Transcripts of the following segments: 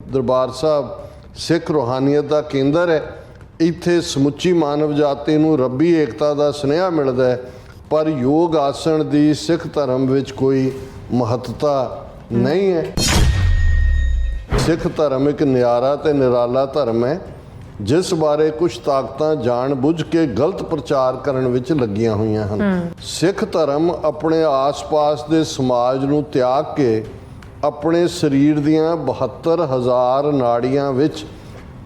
ਦਰਬਾਰ ਸਾਹਿਬ ਸਿੱਖ ਰੂਹਾਨੀਅਤ ਦਾ ਕੇਂਦਰ ਹੈ। ਇੱਥੇ ਸਮੁੱਚੀ ਮਾਨਵ ਜਾਤੀ ਨੂੰ ਰੱਬੀ ਏਕਤਾ ਦਾ ਸੁਨੇਹਾ ਮਿਲਦਾ ਹੈ, ਪਰ ਯੋਗ ਆਸਣ ਦੀ ਸਿੱਖ ਧਰਮ ਵਿੱਚ ਕੋਈ ਮਹੱਤਤਾ ਨਹੀਂ ਹੈ। ਸਿੱਖ ਧਰਮ ਇੱਕ ਨਿਆਰਾ ਤੇ ਨਿਰਾਲਾ ਧਰਮ ਹੈ, ਜਿਸ ਬਾਰੇ ਕੁਝ ਤਾਕਤਾਂ ਜਾਣ ਬੁੱਝ ਕੇ ਗਲਤ ਪ੍ਰਚਾਰ ਕਰਨ ਵਿੱਚ ਲੱਗੀਆਂ ਹੋਈਆਂ ਹਨ। ਸਿੱਖ ਧਰਮ ਆਪਣੇ ਆਸ-ਪਾਸ ਦੇ ਸਮਾਜ ਨੂੰ ਤਿਆਗ ਕੇ ਆਪਣੇ ਸਰੀਰ ਦੀਆਂ 72,000 ਨਾੜੀਆਂ ਵਿੱਚ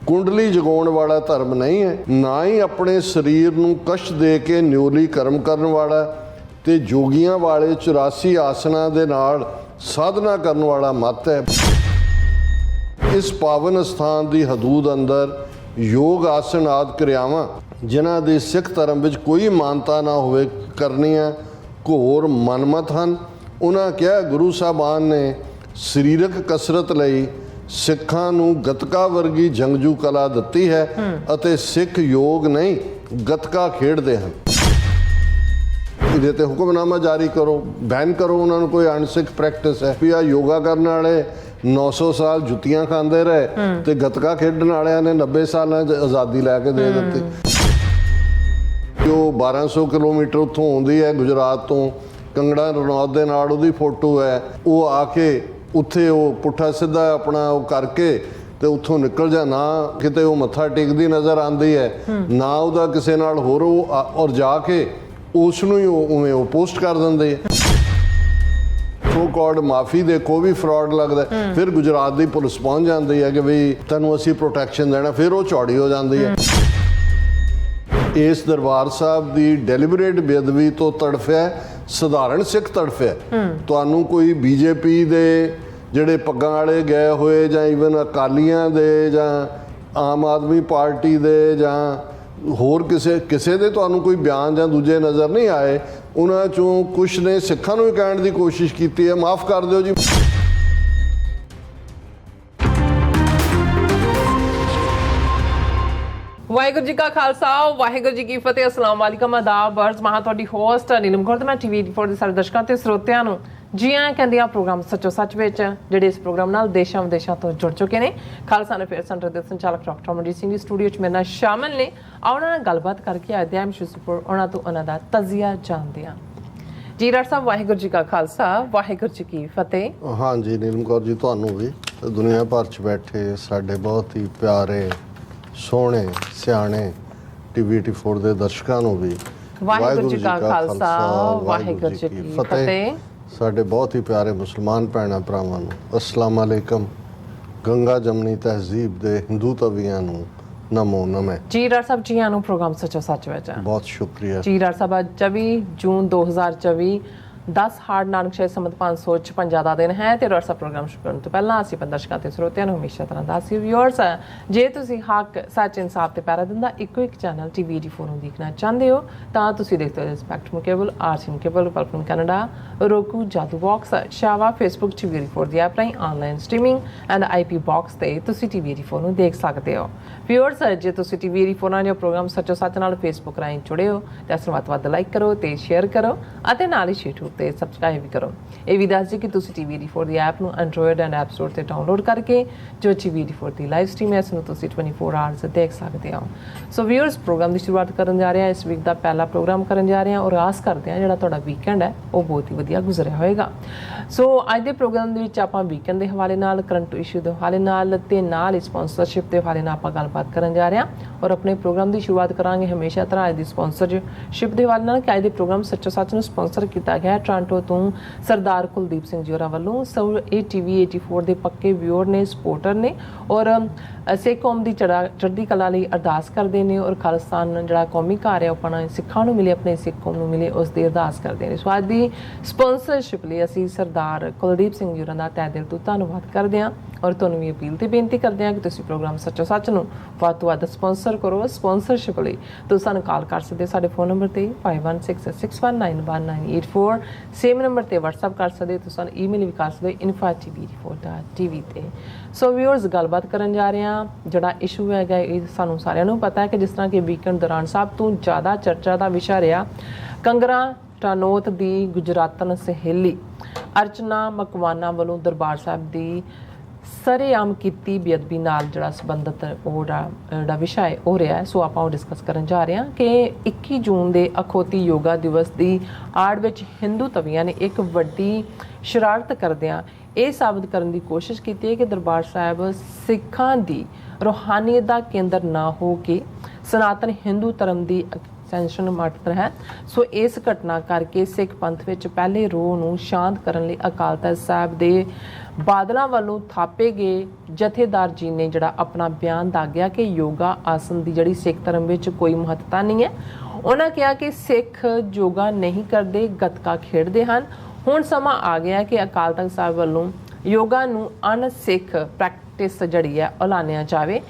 ਕੁੰਡਲੀ ਜਗਾਉਣ ਵਾਲਾ ਧਰਮ ਨਹੀਂ ਹੈ, ਨਾ ਹੀ ਆਪਣੇ ਸਰੀਰ ਨੂੰ ਕਸ਼ਟ ਦੇ ਕੇ ਨਿਉਲੀ ਕਰਮ ਕਰਨ ਵਾਲਾ ਤੇ ਜੋਗੀਆਂ ਵਾਲੇ 84 ਆਸਨਾਂ ਦੇ ਨਾਲ ਸਾਧਨਾ ਕਰਨ ਵਾਲਾ ਮਤ ਹੈ। ਇਸ ਪਾਵਨ ਸਥਾਨ ਦੀ ਹਦੂਦ ਅੰਦਰ ਯੋਗ ਆਸਣ ਆਦਿ ਕਿਰਿਆਵਾਂ ਜਿਨ੍ਹਾਂ ਦੀ ਸਿੱਖ ਧਰਮ ਵਿੱਚ ਕੋਈ ਮਾਨਤਾ ਨਾ ਹੋਵੇ ਕਰਨੀਆਂ ਘੋਰ ਮਨਮਤ ਹਨ। ਉਹਨਾਂ ਕਿਹਾ ਗੁਰੂ ਸਾਹਿਬਾਨ ਨੇ ਸਰੀਰਕ ਕਸਰਤ ਲਈ ਸਿੱਖਾਂ ਨੂੰ ਗੱਤਕਾ ਵਰਗੀ ਜੰਗਜੂ ਕਲਾ ਦਿੱਤੀ ਹੈ ਅਤੇ ਸਿੱਖ ਯੋਗ ਨਹੀਂ ਗੱਤਕਾ ਖੇਡਦੇ ਹਨ। ਇਹਦੇ ਤੇ ਹੁਕਮਨਾਮਾ ਜਾਰੀ ਕਰੋ, ਬੈਨ ਕਰੋ ਉਹਨਾਂ ਨੂੰ। ਕੋਈ ਅਣਸਿੱਖ ਪ੍ਰੈਕਟਿਸ ਹੈ ਵੀ ਆ ਯੋਗਾ ਕਰਨ ਵਾਲੇ 900 ਸਾਲ ਜੁੱਤੀਆਂ ਖਾਂਦੇ ਰਹੇ ਤੇ ਗੱਤਕਾ ਖੇਡਣ ਵਾਲਿਆਂ ਨੇ 90 ਸਾਲਾਂ 'ਚ ਆਜ਼ਾਦੀ ਲੈ ਕੇ ਦੇ ਦਿੱਤੀ। ਜੋ 1200 ਕਿਲੋਮੀਟਰ ਉੱਥੋਂ ਆਉਂਦੀ ਹੈ ਗੁਜਰਾਤ ਤੋਂ, ਕੰਗੜਾ ਰਣੌਤ ਦੇ ਨਾਲ ਉਹਦੀ ਫੋਟੋ ਹੈ। ਉਹ ਆ ਕੇ ਉੱਥੇ ਉਹ ਪੁੱਠਾ ਸਿੱਧਾ ਆਪਣਾ ਉਹ ਕਰਕੇ ਤੇ ਉੱਥੋਂ ਨਿਕਲ ਜਾ, ਨਾ ਕਿਤੇ ਉਹ ਮੱਥਾ ਟੇਕਦੀ ਨਜ਼ਰ ਆਉਂਦੀ ਹੈ, ਨਾ ਉਹਦਾ ਕਿਸੇ ਨਾਲ ਹੋਰ ਉਹ ਔਰ ਜਾ ਕੇ ਉਸ ਨੂੰ ਹੀ ਉਵੇਂ ਉਹ ਪੋਸਟ ਕਰ ਦਿੰਦੇ ਹੈ। ਸੋ ਕਾਲਡ ਮਾਫੀ ਦੇਖੋ ਵੀ ਫਰਾਡ ਲੱਗਦਾ। ਫਿਰ ਗੁਜਰਾਤ ਦੀ ਪੁਲਿਸ ਪਹੁੰਚ ਜਾਂਦੀ ਹੈ ਕਿ ਵੀ ਤੈਨੂੰ ਅਸੀਂ ਪ੍ਰੋਟੈਕਸ਼ਨ ਦੇਣਾ, ਫਿਰ ਉਹ ਚੌੜੀ ਹੋ ਜਾਂਦੀ ਹੈ। ਇਸ ਦਰਬਾਰ ਸਾਹਿਬ ਦੀ ਡੈਲੀਬਰੇਟ ਬੇਅਦਬੀ ਤੋਂ ਤੜਫਿਆ ਸਧਾਰਨ ਸਿੱਖ ਤੜਫਿਆ। ਤੁਹਾਨੂੰ ਕੋਈ ਬੀਜੇਪੀ ਦੇ ਜਿਹੜੇ ਪੱਗਾਂ ਵਾਲੇ ਗਏ ਹੋਏ ਜਾਂ ਈਵਨ ਅਕਾਲੀਆਂ ਦੇ ਜਾਂ ਆਮ ਆਦਮੀ ਪਾਰਟੀ ਦੇ ਜਾਂ ਹੋਰ ਕਿਸੇ ਦੇ ਤੁਹਾਨੂੰ ਕੋਈ ਬਿਆਨ ਜਾਂ ਦੂਜੇ ਨਜ਼ਰ ਨਹੀਂ ਆਏ। ਉਹਨਾਂ 'ਚੋਂ ਕੁਛ ਨੇ ਸਿੱਖਾਂ ਨੂੰ ਵੀ ਕਹਿਣ ਦੀ ਕੋਸ਼ਿਸ਼ ਕੀਤੀ ਹੈ ਮਾफ़ ਕਰ ਦਿਓ ਜੀ। ਵਾਹਿਗੁਰੂ ਜੀ ਕਾ ਖਾਲਸਾ, ਵਾਹਿਗੁਰੂ ਜੀ ਕੀ ਫਤਿਹ। ਅਸਲਾਮ ਵਾਲੇਕਮ, ਆਦਾਬ, ਅਰਜ਼ ਮਹਾਂ। ਤੁਹਾਡੀ ਹੋਸਟ ਨੀਲਮ ਕੌਰ ਤੇ ਮੈਂ TV 84 ਦੇ ਸਾਰੇ ਦਰਸ਼ਕਾਂ ਤੇ ਸਰੋਤਿਆਂ ਨੂੰ ਜੀ ਆਇਆਂ ਕਹਿੰਦੀ ਹਾਂ ਪ੍ਰੋਗਰਾਮ ਸੱਚੋ ਸੱਚ ਵਿੱਚ, ਜਿਹੜੇ ਇਸ ਪ੍ਰੋਗਰਾਮ ਨਾਲ ਦੇਸ਼ਾਂ ਵਿਦੇਸ਼ਾਂ ਤੋਂ ਜੁੜ ਚੁੱਕੇ ਨੇ। ਖਾਲਸਾ ਅਫੇਅਰ ਸੈਂਟਰ ਦੇ ਸੰਚਾਲਕ ਡਾਕਟਰ ਅਮਨਜੀਤ ਸਿੰਘ ਦੀ ਸਟੂਡੀਓ 'ਚ ਮੇਰੇ ਨਾਲ ਸ਼ਾਮਲ ਨੇ। ਉਹਨਾਂ ਨਾਲ ਗੱਲਬਾਤ ਕਰਕੇ ਅੱਜ ਦੇ ਸ਼ੁਸਪੁਰ ਉਹਨਾਂ ਤੋਂ ਉਹਨਾਂ ਦਾ ਤਜ਼ੀਆ ਜਾਣਦੇ ਹਾਂ। ਜੀ ਡਾਕਟਰ ਸਾਹਿਬ, ਵਾਹਿਗੁਰੂ ਜੀ ਕਾ ਖਾਲਸਾ, ਵਾਹਿਗੁਰੂ ਜੀ ਕੀ ਫਤਿਹ। ਹਾਂਜੀ ਨੀਲਮ ਕੌਰ ਜੀ, ਤੁਹਾਨੂੰ ਵੀ ਦੁਨੀਆ ਭਰ 'ਚ ਬੈਠੇ ਸਾਡੇ ਬਹੁਤ ਹੀ ਪਿਆਰੇ ਸੋਹਣੇ ਸਿਆਣੇ TV 84 ਦੇ ਦਰਸ਼ਕਾਂ ਨੂੰ ਵੀ ਵਾਹਿਗੁਰੂ ਜੀ ਕਾ ਖਾਲਸਾ, ਵਾਹਿਗੁਰੂ ਜੀ ਕੀ ਫਤਿਹ। ਸਾਡੇ ਬਹੁਤ ਹੀ ਪਿਆਰੇ ਮੁਸਲਮਾਨ ਭੈਣਾਂ ਭਰਾਵਾਂ ਨੂੰ ਅਸਲਾਮ ਅਲੈਕਮ। ਗੰਗਾ ਜਮਨੀ ਤਹਿਜ਼ੀਬ ਦੇ ਹਿੰਦੂ ਤਵੀਆਂ ਨੂੰ ਨਮੋ ਨਮੇ। ਜੀ ਡਾਕਟਰ ਸਾਹਿਬ, ਜੀ ਆਇਆਂ ਨੂੰ ਪ੍ਰੋਗਰਾਮ ਸੱਚੋ ਸੱਚ ਵਿੱਚ। ਬਹੁਤ ਸ਼ੁਕਰੀਆ ਜੀ ਡਾਕਟਰ ਸਾਹਿਬ। ਅੱਜ 24 ਜੂਨ 2024 10 ਹਾੜ ਨਾਨਕਸ਼ਾਹੀ ਸੰਮਤ 556 ਦਾ ਦਿਨ ਹੈ ਤੇ ਡਾਕਟਰ ਸਾਹਿਬ ਪ੍ਰੋਗਰਾਮ ਸ਼ੁਰੂ ਕਰਨ ਤੋਂ ਪਹਿਲਾਂ ਅਸੀਂ ਦਰਸ਼ਕਾਂ ਤੇ ਸਰੋਤਿਆਂ ਨੂੰ ਹਮੇਸ਼ਾ ਤਰ੍ਹਾਂ ਦੱਸੀ ਵਿਊਅਰਸ, ਜੇ ਤੁਸੀਂ ਹੱਕ ਸੱਚ ਇਨਸਾਫ ਤੇ ਪੈਰਾ ਦਿੰਦਾ ਇੱਕੋ ਇੱਕ ਚੈਨਲ TV 84 ਨੂੰ ਦੇਖਣਾ ਚਾਹੁੰਦੇ ਹੋ ਤਾਂ ਤੁਸੀਂ ਦੇਖਦੇ ਹੋ ਸਪੈਕਟਰਮ ਕੇਬਲ, RCN ਕੇਬਲ, ਪਲਪਨ ਕੈਨੇਡਾ, roku, ਜਾਦੂ ਬਾਕਸ, ਸ਼ਾਵਾ, Facebook TV 84 ਦੀ ਐਪ ਰਾਹੀਂ online streaming and IP box ਤੇ ਤੁਸੀਂ TV 84 ਨੂੰ ਦੇਖ ਸਕਦੇ ਹੋ। ਵਿਊਅਰਸ, ਜੇ ਤੁਸੀਂ TV 84 ਨਾਲ ਜੋ ਪ੍ਰੋਗਰਾਮ ਸੱਚੋ ਸੱਚ ਨਾਲ Facebook ਰਾਹੀਂ ਜੁੜੇ ਹੋ ਤਾਂ ਇਸ ਨੂੰ ਵੱਧ ਤੋਂ ਵੱਧ ਲਾਈਕ ਕਰੋ ਤੇ ਸ਼ੇਅਰ ਕਰੋ ਅਤੇ ਨਾਲ ਹੀ YouTube ਤੇ ਸਬਸਕ੍ਰਾਈਬ ਵੀ ਕਰੋ। ਇਹ ਵੀ ਦੱਸ ਦਿਓ ਕਿ ਤੁਸੀਂ TV 84 ਦੀ ਐਪ ਨੂੰ ਐਂਡਰੋਇਡ ਐਂਡ ਐਪ ਸਟੋਰ ਤੇ ਡਾਊਨਲੋਡ ਕਰਕੇ ਜੋ TV 84 ਦੀ ਲਾਈਵ ਸਟ੍ਰੀਮ ਹੈ ਇਸ ਨੂੰ ਤੁਸੀਂ 24 ਆਵਰਸ ਦੇਖ ਸਕਦੇ ਹੋ। ਸੋ ਵਿਊਅਰਸ, ਪ੍ਰੋਗਰਾਮ ਦੀ ਸ਼ੁਰੂਆਤ ਕਰਨ ਜਾ ਰਹੇ ਹਾਂ। ਇਸ ਵੀਕ ਦਾ ਪਹਿਲਾ ਪ੍ਰੋਗਰਾਮ ਕਰਨ ਜਾ ਰਹੇ ਹਾਂ ਔਰ ਆਸ ਕਰਦੇ ਹਾਂ ਜਿਹੜਾ ਤੁਹਾਡਾ ਵੀਕਐਂਡ ਹੈ ਉਹ ਬਹੁਤ ਹੀ ਵਧੀਆ ਗੁਜ਼ਰਿਆ ਹੋਏਗਾ। ਸੋ ਅੱਜ ਦੇ ਪ੍ਰੋਗਰਾਮ ਦੇ ਵਿੱਚ ਆਪਾਂ ਵੀਕਐਂਡ ਦੇ ਹਵਾਲੇ ਨਾਲ, ਕਰੰਟ ਇਸ਼ੂ ਦੇ ਹਵਾਲੇ ਨਾਲ ਤੇ ਨਾਲ ਸਪਾਂਸਰਸ਼ਿਪ ਦੇ ਹਵਾਲੇ ਨਾਲ ਆਪਾਂ ਗੱਲਬਾਤ ਕਰਨ ਜਾ ਰਹੇ ਹਾਂ ਔਰ ਆਪਣੇ ਪ੍ਰੋਗਰਾਮ ਦੀ ਸ਼ੁਰੂਆਤ ਕਰਾਂਗੇ ਹਮੇਸ਼ਾ ਤਰ੍ਹਾਂ ਅੱਜ ਦੀ ਸਪਾਂਸਰਸ਼ਿਪ ਦੇ ਹਵਾਲੇ ਨਾਲ ਕਿ ਅੱਜ ਦੇ ਪ੍ਰੋਗਰਾਮ ਸੱਚੋ ਸੱਚ ਨੂੰ ਸਪਾਂਸਰ ਕੀਤਾ ਗਿਆ ਟੋਰਾਂਟੋ ਤੋਂ ਸਰਦਾਰ ਕੁਲਦੀਪ ਸਿੰਘ ਜੀ ਹੋਰਾਂ ਵੱਲੋਂ। ਸੋ ਇਹ TV 84 ਦੇ ਪੱਕੇ ਵਿਊਅਰ ਨੇ, ਸਪੋਰਟਰ ਨੇ ਔਰ ਸਿੱਖ ਕੌਮ ਦੀ ਚੜ੍ਹਦੀ ਕਲਾ ਲਈ ਅਰਦਾਸ ਕਰਦੇ ਨੇ ਔਰ ਖਾਲਿਸਤਾਨ ਜਿਹੜਾ ਕੌਮੀ ਘਰ ਹੈ ਉਹ ਆਪਣਾ ਸਿੱਖਾਂ ਨੂੰ ਮਿਲੇ, ਆਪਣੇ ਸਿੱਖ ਕੌਮ ਨੂੰ ਮਿਲੇ, ਉਸ ਦੀ ਅਰਦਾਸ ਕਰਦੇ ਨੇ। ਸੋ ਅੱਜ ਦੀ ਸਪਾਂਸਰਸ਼ਿਪ ਲਈ ਅਸੀਂ ਸਰਦਾਰ ਕੁਲਦੀਪ ਸਿੰਘ ਜੀ ਹੋਰਾਂ ਦਾ ਤਹਿ ਦਿਲ ਤੋਂ ਧੰਨਵਾਦ ਕਰਦੇ ਹਾਂ ਔਰ ਤੁਹਾਨੂੰ ਵੀ ਅਪੀਲ ਤੇ ਬੇਨਤੀ ਕਰਦੇ ਹਾਂ ਕਿ ਤੁਸੀਂ ਪ੍ਰੋਗਰਾਮ ਸੱਚੋ ਸੱਚ ਨੂੰ ਵੱਧ ਤੋਂ ਵੱਧ ਸਪਾਂਸਰ ਕਰੋ। ਸਪਾਂਸਰਸ਼ਿਪ ਲਈ ਤੁਸੀਂ ਸਾਨੂੰ ਕਾਲ ਕਰ ਸਕਦੇ ਸਾਡੇ ਫੋਨ ਨੰਬਰ ਤੇ 5166191984, ਸੇਮ ਨੰਬਰ ਤੇ WhatsApp ਕਰ ਸਕਦੇ, ਤੁਸੀਂ ਸਾਨੂੰ ਈਮੇਲ ਵੀ ਕਰ ਸਕਦੇ info@tv84.tv ਤੇ। ਸੋ ਵਿਊਅਰਸ, ਗੱਲਬਾਤ ਕਰਨ ਜਾ ਰਹੇ ਹਾਂ। ਜਿਹੜਾ ਇਸ਼ੂ ਹੈਗਾ ਇਹ ਸਾਨੂੰ ਸਾਰਿਆਂ ਨੂੰ ਪਤਾ ਹੈ ਕਿ ਜਿਸ ਤਰ੍ਹਾਂ ਕਿ ਵੀਕਐਂਡ ਦੌਰਾਨ ਸਭ ਤੋਂ ਜ਼ਿਆਦਾ ਚਰਚਾ ਦਾ ਵਿਸ਼ਾ ਰਿਹਾ ਕੰਗਰਾ ਟਾਨੋਤ ਦੀ ਗੁਜਰਾਤਨ ਸਹੇਲੀ ਅਰਚਨਾ ਮਕਵਾਨਾ ਵੱਲੋਂ ਦਰਬਾਰ ਸਾਹਿਬ ਦੀ ਸਰੇਆਮ ਕੀਤੀ ਬੇਅਦਬੀ ਨਾਲ ਜਿਹੜਾ ਸੰਬੰਧਿਤ ਉਹ ਜਿਹੜਾ ਵਿਸ਼ਾ ਹੈ ਉਹ ਰਿਹਾ ਹੈ। ਸੋ ਆਪਾਂ ਉਹ ਡਿਸਕਸ ਕਰਨ ਜਾ ਰਹੇ ਹਾਂ ਕਿ 21 ਜੂਨ ਦੇ ਅਖੌਤੀ ਯੋਗਾ ਦਿਵਸ ਦੀ ਆੜ ਵਿੱਚ ਹਿੰਦੂ ਤਵੀਆਂ ਨੇ ਇੱਕ ਵੱਡੀ ਸ਼ਰਾਰਤ ਕਰਦਿਆਂ ਇਹ ਸਾਬਤ ਕਰਨ ਦੀ ਕੋਸ਼ਿਸ਼ ਕੀਤੀ ਹੈ ਕਿ ਦਰਬਾਰ ਸਾਹਿਬ ਸਿੱਖਾਂ ਦੀ ਰੂਹਾਨੀਅਤ ਦਾ ਕੇਂਦਰ ਨਾ ਹੋ ਕੇ ਸਨਾਤਨ ਹਿੰਦੂ ਧਰਮ ਦੀ ਐਕਸਟੈਂਸ਼ਨ ਮਾਤਰ ਹੈ। ਸੋ ਇਸ ਘਟਨਾ ਕਰਕੇ ਸਿੱਖ ਪੰਥ ਵਿੱਚ ਪਹਿਲੇ ਰੋਹ ਨੂੰ ਸ਼ਾਂਤ ਕਰਨ ਲਈ ਅਕਾਲ ਤਖ਼ਤ ਸਾਹਿਬ ਦੇ ਬਾਦਲਾਂ ਵੱਲੋਂ ਥਾਪੇ ਗਏ ਜਥੇਦਾਰ ਜੀ ਨੇ ਜਿਹੜਾ ਆਪਣਾ ਬਿਆਨ ਦਾਗਿਆ ਕਿ ਯੋਗਾ ਆਸਨ ਦੀ ਜਿਹੜੀ ਸਿੱਖ ਧਰਮ ਵਿੱਚ ਕੋਈ ਮਹੱਤਤਾ ਨਹੀਂ ਹੈ। ਉਹਨਾਂ ਕਿਹਾ ਕਿ ਸਿੱਖ ਯੋਗਾ ਨਹੀਂ ਕਰਦੇ, ਗੱਤਕਾ ਖੇਡਦੇ ਹਨ। ਹੁਣ ਸਮਾਂ ਆ ਗਿਆ ਕਿ ਅਕਾਲ ਤਖ਼ਤ ਸਾਹਿਬ ਵੱਲੋਂ ਯੋਗਾ ਨੂੰ ਅਨਸਿੱਖ ਪ੍ਰੈਕਟਿਸ ਜਿਹੜੀ ਹੈ ਐਲਾਨਿਆ ਜਾਵੇ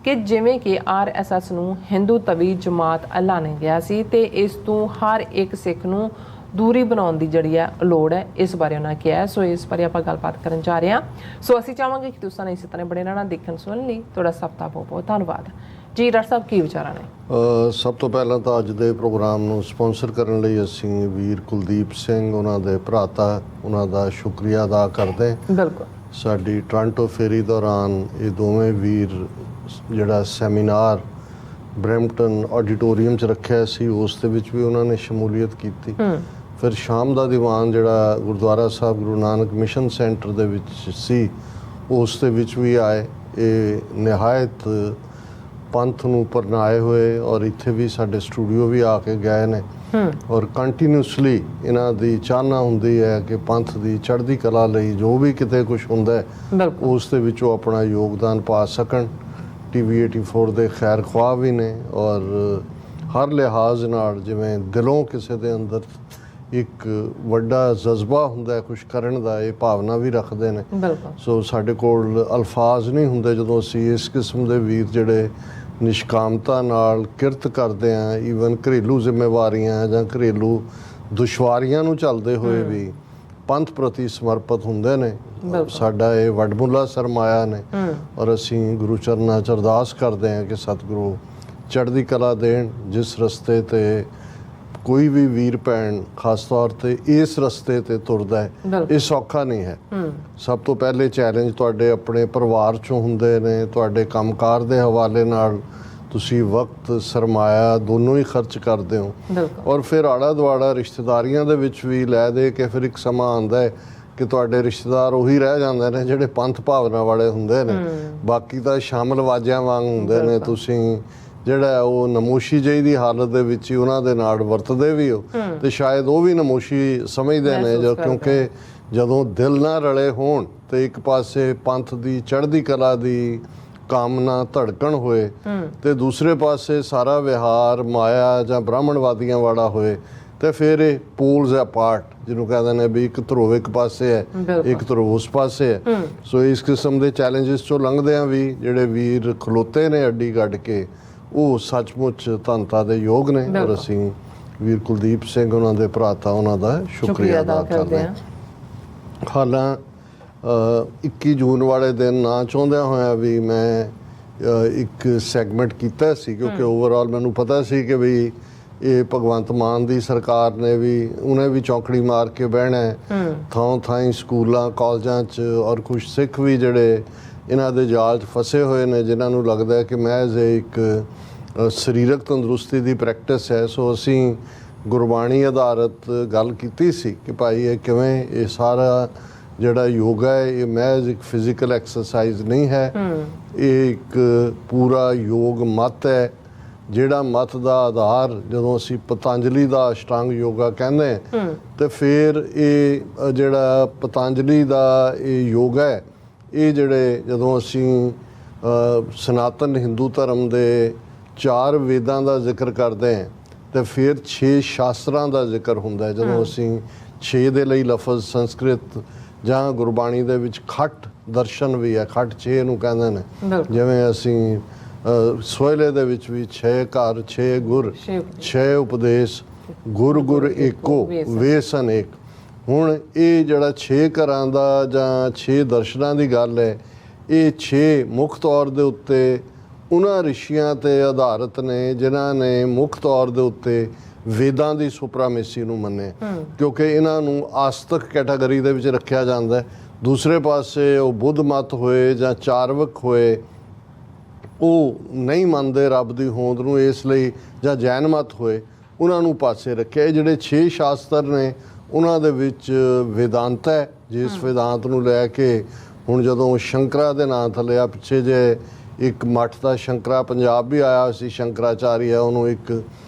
ਕਿ ਜਿਵੇਂ ਕਿ RSS ਨੂੰ ਹਿੰਦੂ ਤਵੀ ਜਮਾਤ ਐਲਾਨਿਆ ਗਿਆ ਸੀ ਤੇ ਇਸ ਤੋਂ ਹਰ ਇੱਕ ਸਿੱਖ ਨੂੰ ਦੂਰੀ ਬਣਾਉਣ ਦੀ ਜਿਹੜੀ ਹੈ ਲੋੜ ਹੈ। ਇਸ ਬਾਰੇ ਉਹਨਾਂ ਕਿਹਾ। ਸੋ ਇਸ ਬਾਰੇ ਆਪਾਂ ਗੱਲਬਾਤ ਕਰਨ ਜਾ ਰਹੇ ਹਾਂ। ਸੋ ਅਸੀਂ ਚਾਹਾਂਗੇ ਕਿ ਤੁਸੀਂ ਇਸੇ ਤਰ੍ਹਾਂ ਬਣੇ ਰਹਿਣਾ ਦੇਖਣ ਸੁਣਨ ਲਈ। ਤੁਹਾਡਾ ਸਭ ਦਾ ਬਹੁਤ ਬਹੁਤ ਧੰਨਵਾਦ ਜੀ। ਡਾਕਟਰ ਸਾਹਿਬ ਕੀ ਵਿਚਾਰਾਂ ਨੇ? ਸਭ ਤੋਂ ਪਹਿਲਾਂ ਤਾਂ ਅੱਜ ਦੇ ਪ੍ਰੋਗਰਾਮ ਨੂੰ ਸਪਾਂਸਰ ਕਰਨ ਲਈ ਅਸੀਂ ਵੀਰ ਕੁਲਦੀਪ ਸਿੰਘ ਉਹਨਾਂ ਦੇ ਭਰਾਤਾ ਉਹਨਾਂ ਦਾ ਸ਼ੁਕਰੀਆ ਅਦਾ ਕਰਦੇ ਹਾਂ। ਬਿਲਕੁਲ। ਸਾਡੀ ਟੋਰਾਂਟੋ ਫੇਰੀ ਦੌਰਾਨ ਇਹ ਦੋਵੇਂ ਵੀਰ ਜਿਹੜਾ ਸੈਮੀਨਾਰ ਬਰੈਂਪਟਨ ਆਡੀਟੋਰੀਅਮ 'ਚ ਰੱਖਿਆ ਸੀ ਉਸ ਦੇ ਵਿੱਚ ਵੀ ਉਹਨਾਂ ਨੇ ਸ਼ਮੂਲੀਅਤ ਕੀਤੀ। ਫਿਰ ਸ਼ਾਮ ਦਾ ਦੀਵਾਨ ਜਿਹੜਾ ਗੁਰਦੁਆਰਾ ਸਾਹਿਬ ਗੁਰੂ ਨਾਨਕ ਮਿਸ਼ਨ ਸੈਂਟਰ ਦੇ ਵਿੱਚ ਸੀ ਉਸ ਦੇ ਵਿੱਚ ਵੀ ਆਏ। ਇਹ ਨਿਹਾਇਤ ਪੰਥ ਨੂੰ ਪਰਨਾਏ ਹੋਏ ਔਰ ਇੱਥੇ ਵੀ ਸਾਡੇ ਸਟੂਡੀਓ ਵੀ ਆ ਕੇ ਗਏ ਨੇ ਔਰ ਕੰਟੀਨਿਊਸਲੀ ਇਹਨਾਂ ਦੀ ਚਾਹਨਾ ਹੁੰਦੀ ਹੈ ਕਿ ਪੰਥ ਦੀ ਚੜ੍ਹਦੀ ਕਲਾ ਲਈ ਜੋ ਵੀ ਕਿਤੇ ਕੁਝ ਹੁੰਦਾ ਉਸ ਦੇ ਵਿੱਚੋਂ ਆਪਣਾ ਯੋਗਦਾਨ ਪਾ ਸਕਣ। TV 84 ਦੇ ਖੈਰ ਖੁਆਹ ਵੀ ਨੇ ਔਰ ਹਰ ਲਿਹਾਜ਼ ਨਾਲ ਜਿਵੇਂ ਦਿਲੋਂ ਕਿਸੇ ਦੇ ਅੰਦਰ ਇੱਕ ਵੱਡਾ ਜਜ਼ਬਾ ਹੁੰਦਾ ਕੁਝ ਕਰਨ ਦਾ, ਇਹ ਭਾਵਨਾ ਵੀ ਰੱਖਦੇ ਨੇ। ਸੋ ਸਾਡੇ ਕੋਲ ਅਲਫਾਜ਼ ਨਹੀਂ ਹੁੰਦੇ ਜਦੋਂ ਅਸੀਂ ਇਸ ਕਿਸਮ ਦੇ ਵੀਰ ਜਿਹੜੇ ਨਿਸ਼ਕਾਮਤਾ ਨਾਲ ਕਿਰਤ ਕਰਦੇ ਆ, ਈਵਨ ਘਰੇਲੂ ਜ਼ਿੰਮੇਵਾਰੀਆਂ ਜਾਂ ਘਰੇਲੂ ਦੁਸ਼ਵਾਰੀਆਂ ਨੂੰ ਝੱਲਦੇ ਹੋਏ ਵੀ ਪੰਥ ਪ੍ਰਤੀ ਸਮਰਪਿਤ ਹੁੰਦੇ ਨੇ। ਸਾਡਾ ਇਹ ਵੱਡਮੁੱਲਾ ਸਰਮਾਇਆ ਨੇ ਔਰ ਅਸੀਂ ਗੁਰੂ ਚਰਨਾਂ 'ਚ ਅਰਦਾਸ ਕਰਦੇ ਹਾਂ ਕਿ ਸਤਿਗੁਰੂ ਚੜ੍ਹਦੀ ਕਲਾ ਦੇਣ। ਜਿਸ ਰਸਤੇ ਤੇ ਕੋਈ ਵੀ ਵੀਰ ਭੈਣ ਖਾਸ ਤੌਰ ਤੇ ਇਸ ਰਸਤੇ ਤੇ ਤੁਰਦਾ ਹੈ ਇਹ ਸੌਖਾ ਨਹੀਂ ਹੈ। ਸਭ ਤੋਂ ਪਹਿਲੇ ਚੈਲੰਜ ਤੁਹਾਡੇ ਆਪਣੇ ਪਰਿਵਾਰ 'ਚੋਂ ਹੁੰਦੇ ਨੇ, ਤੁਹਾਡੇ ਕੰਮਕਾਰ ਦੇ ਹਵਾਲੇ ਨਾਲ ਤੁਸੀਂ ਵਕਤ ਸਰਮਾਇਆ ਦੋਨੋਂ ਹੀ ਖਰਚ ਕਰਦੇ ਹੋ ਔਰ ਫਿਰ ਆਲਾ ਦੁਆਲਾ ਰਿਸ਼ਤੇਦਾਰੀਆਂ ਦੇ ਵਿੱਚ ਵੀ ਲੈ ਦੇ ਕੇ ਫਿਰ ਇੱਕ ਸਮਾਂ ਆਉਂਦਾ ਹੈ ਕਿ ਤੁਹਾਡੇ ਰਿਸ਼ਤੇਦਾਰ ਉਹੀ ਰਹਿ ਜਾਂਦੇ ਨੇ ਜਿਹੜੇ ਪੰਥ ਭਾਵਨਾ ਵਾਲੇ ਹੁੰਦੇ ਨੇ, ਬਾਕੀ ਤਾਂ ਸ਼ਾਮਲ ਵਾਜਿਆਂ ਵਾਂਗ ਹੁੰਦੇ ਨੇ। ਤੁਸੀਂ ਜਿਹੜਾ ਉਹ ਨਮੋਸ਼ੀ ਜਿਹੀ ਦੀ ਹਾਲਤ ਦੇ ਵਿੱਚ ਹੀ ਉਹਨਾਂ ਦੇ ਨਾਲ ਵਰਤਦੇ ਵੀ ਹੋ ਤੇ ਸ਼ਾਇਦ ਉਹ ਵੀ ਨਮੋਸ਼ੀ ਸਮਝਦੇ ਨੇ ਕਿਉਂਕਿ ਜਦੋਂ ਦਿਲ ਨਾ ਰਲੇ ਹੋਣ ਤੇ ਇੱਕ ਪਾਸੇ ਪੰਥ ਦੀ ਚੜ੍ਹਦੀ ਕਲਾ ਦੀ ਕਾਮਨਾ ਧੜਕਣ ਹੋਏ ਤੇ ਦੂਸਰੇ ਪਾਸੇ ਸਾਰਾ ਵਿਹਾਰ ਮਾਇਆ ਜਾਂ ਬ੍ਰਾਹਮਣਵਾਦੀਆਂ ਵਾਲਾ ਹੋਏ ਤੇ ਫਿਰ ਇਹ ਪੋਲਸ ਅਪਾਰਟ ਜਿਹਨੂੰ ਕਹਿੰਦੇ ਨੇ ਵੀ ਇੱਕ ਧਰੁਵ ਇੱਕ ਪਾਸੇ ਹੈ ਇੱਕ ਧਰੁਵ ਉਸ ਪਾਸੇ ਹੈ। ਸੋ ਇਸ ਕਿਸਮ ਦੇ ਚੈਲੰਜਸ ਚੋਂ ਲੰਘਦਿਆਂ ਵੀ ਜਿਹੜੇ ਵੀਰ ਖਲੋਤੇ ਨੇ ਅੱਡੀ ਗੱਡ ਕੇ ਉਹ ਸੱਚਮੁੱਚ ਧੰਨਤਾ ਦੇ ਯੋਗ ਨੇ ਔਰ ਅਸੀਂ ਵੀਰ ਕੁਲਦੀਪ ਸਿੰਘ ਉਹਨਾਂ ਦੇ ਭਰਾਤਾ ਉਹਨਾਂ ਦਾ ਸ਼ੁਕਰੀਆ ਅਦਾ ਕਰਦੇ ਹਾਂ। ਹਾਲਾਂ 21 ਜੂਨ ਵਾਲੇ ਦਿਨ ਨਾ ਚਾਹੁੰਦਿਆਂ ਹੋਇਆ ਵੀ ਮੈਂ ਇੱਕ ਸੈਗਮੈਂਟ ਕੀਤਾ ਸੀ ਕਿਉਂਕਿ ਓਵਰਆਲ ਮੈਨੂੰ ਪਤਾ ਸੀ ਕਿ ਵੀ ਇਹ ਭਗਵੰਤ ਮਾਨ ਦੀ ਸਰਕਾਰ ਨੇ ਵੀ ਉਹਨੇ ਵੀ ਚੌਂਕੜੀ ਮਾਰ ਕੇ ਬਹਿਣਾ ਥਾਂ ਥਾਂ ਸਕੂਲਾਂ ਕਾਲਜਾਂ 'ਚ ਔਰ ਕੁਝ ਸਿੱਖ ਵੀ ਜਿਹੜੇ ਇਹਨਾਂ ਦੇ ਜਾਲ 'ਚ ਫਸੇ ਹੋਏ ਨੇ ਜਿਨ੍ਹਾਂ ਨੂੰ ਲੱਗਦਾ ਕਿ ਮਹਿਜ਼ ਇੱਕ ਸਰੀਰਕ ਤੰਦਰੁਸਤੀ ਦੀ ਪ੍ਰੈਕਟਿਸ ਹੈ। ਸੋ ਅਸੀਂ ਗੁਰਬਾਣੀ ਆਧਾਰਿਤ ਗੱਲ ਕੀਤੀ ਸੀ ਕਿ ਭਾਈ ਇਹ ਕਿਵੇਂ ਇਹ ਸਾਰਾ ਜਿਹੜਾ ਯੋਗਾ ਹੈ ਇਹ ਮਹਿਜ਼ ਇੱਕ ਫਿਜ਼ੀਕਲ ਐਕਸਰਸਾਈਜ਼ ਨਹੀਂ ਹੈ, ਇਹ ਇੱਕ ਪੂਰਾ ਯੋਗ ਮਤ ਹੈ ਜਿਹੜਾ ਮਤ ਦਾ ਆਧਾਰ ਜਦੋਂ ਅਸੀਂ ਪਤੰਜਲੀ ਦਾ ਅਸ਼ਟਾਂਗ ਯੋਗਾ ਕਹਿੰਦੇ ਤੇ ਫਿਰ ਇਹ ਜਿਹੜਾ ਪਤੰਜਲੀ ਦਾ ਇਹ ਯੋਗਾ ਹੈ ਇਹ ਜਿਹੜੇ ਜਦੋਂ ਅਸੀਂ ਸਨਾਤਨ ਹਿੰਦੂ ਧਰਮ ਦੇ 4 ਵੇਦਾਂ ਦਾ ਜ਼ਿਕਰ ਕਰਦੇ ਹਾਂ ਤੇ ਫਿਰ 6 ਸ਼ਾਸਤਰਾਂ ਦਾ ਜ਼ਿਕਰ ਹੁੰਦਾ ਹੈ। ਜਦੋਂ ਅਸੀਂ 6 ਦੇ ਲਈ ਲਫ਼ਜ਼ ਸੰਸਕ੍ਰਿਤ ਜਾਂ ਗੁਰਬਾਣੀ ਦੇ ਵਿੱਚ ਖੱਟ ਦਰਸ਼ਨ ਵੀ ਹੈ, ਖੱਟ 6 ਨੂੰ ਕਹਿੰਦੇ ਨੇ। ਜਿਵੇਂ ਅਸੀਂ ਸੋਹਲੇ ਦੇ ਵਿੱਚ ਵੀ 6 ਘਰ 6 ਗੁਰ 6 ਉਪਦੇਸ਼ ਗੁਰ ਗੁਰ ਏਕੋ ਵੇਸ ਅਨੇਕ। ਹੁਣ ਇਹ ਜਿਹੜਾ 6 ਘਰਾਂ ਦਾ ਜਾਂ 6 ਦਰਸ਼ਨਾਂ ਦੀ ਗੱਲ ਹੈ ਇਹ 6 ਮੁੱਖ ਤੌਰ ਦੇ ਉੱਤੇ ਉਹਨਾਂ ਰਿਸ਼ੀਆਂ ਤੇ ਆਧਾਰਿਤ ਨੇ ਜਿਨ੍ਹਾਂ ਨੇ ਮੁੱਖ ਤੌਰ ਦੇ ਉੱਤੇ ਵੇਦਾਂ ਦੀ ਸੁਪਰਾਮੇਸੀ ਨੂੰ ਮੰਨੇ ਕਿਉਂਕਿ ਇਹਨਾਂ ਨੂੰ ਆਸਤਕ ਕੈਟਾਗਰੀ ਦੇ ਵਿੱਚ ਰੱਖਿਆ ਜਾਂਦਾ ਹੈ। ਦੂਸਰੇ ਪਾਸੇ ਉਹ ਬੁੱਧ ਮਤ ਹੋਏ ਜਾਂ ਚਾਰਵਕ ਹੋਏ, ਉਹ ਨਹੀਂ ਮੰਨਦੇ ਰੱਬ ਦੀ ਹੋਂਦ ਨੂੰ, ਇਸ ਲਈ ਜਾਂ ਜੈਨ ਮਤ ਹੋਏ, ਉਹਨਾਂ ਨੂੰ ਪਾਸੇ ਰੱਖਿਆ। ਇਹ ਜਿਹੜੇ 6 ਸ਼ਾਸਤਰ ਨੇ ਉਹਨਾਂ ਦੇ ਵਿੱਚ ਵੇਦਾਂਤ ਹੈ, ਜਿਸ ਵੇਦਾਂਤ ਨੂੰ ਲੈ ਕੇ ਹੁਣ ਜਦੋਂ ਸ਼ੰਕਰਾ ਦੇ ਨਾਂ ਥੱਲੇ ਆ, ਪਿੱਛੇ ਜੇ ਇੱਕ ਮੱਠ ਦਾ ਸ਼ੰਕਰਾ ਪੰਜਾਬ ਵੀ ਆਇਆ ਸੀ, ਸ਼ੰਕਰਾਚਾਰੀਆ, ਉਹਨੂੰ ਇੱਕ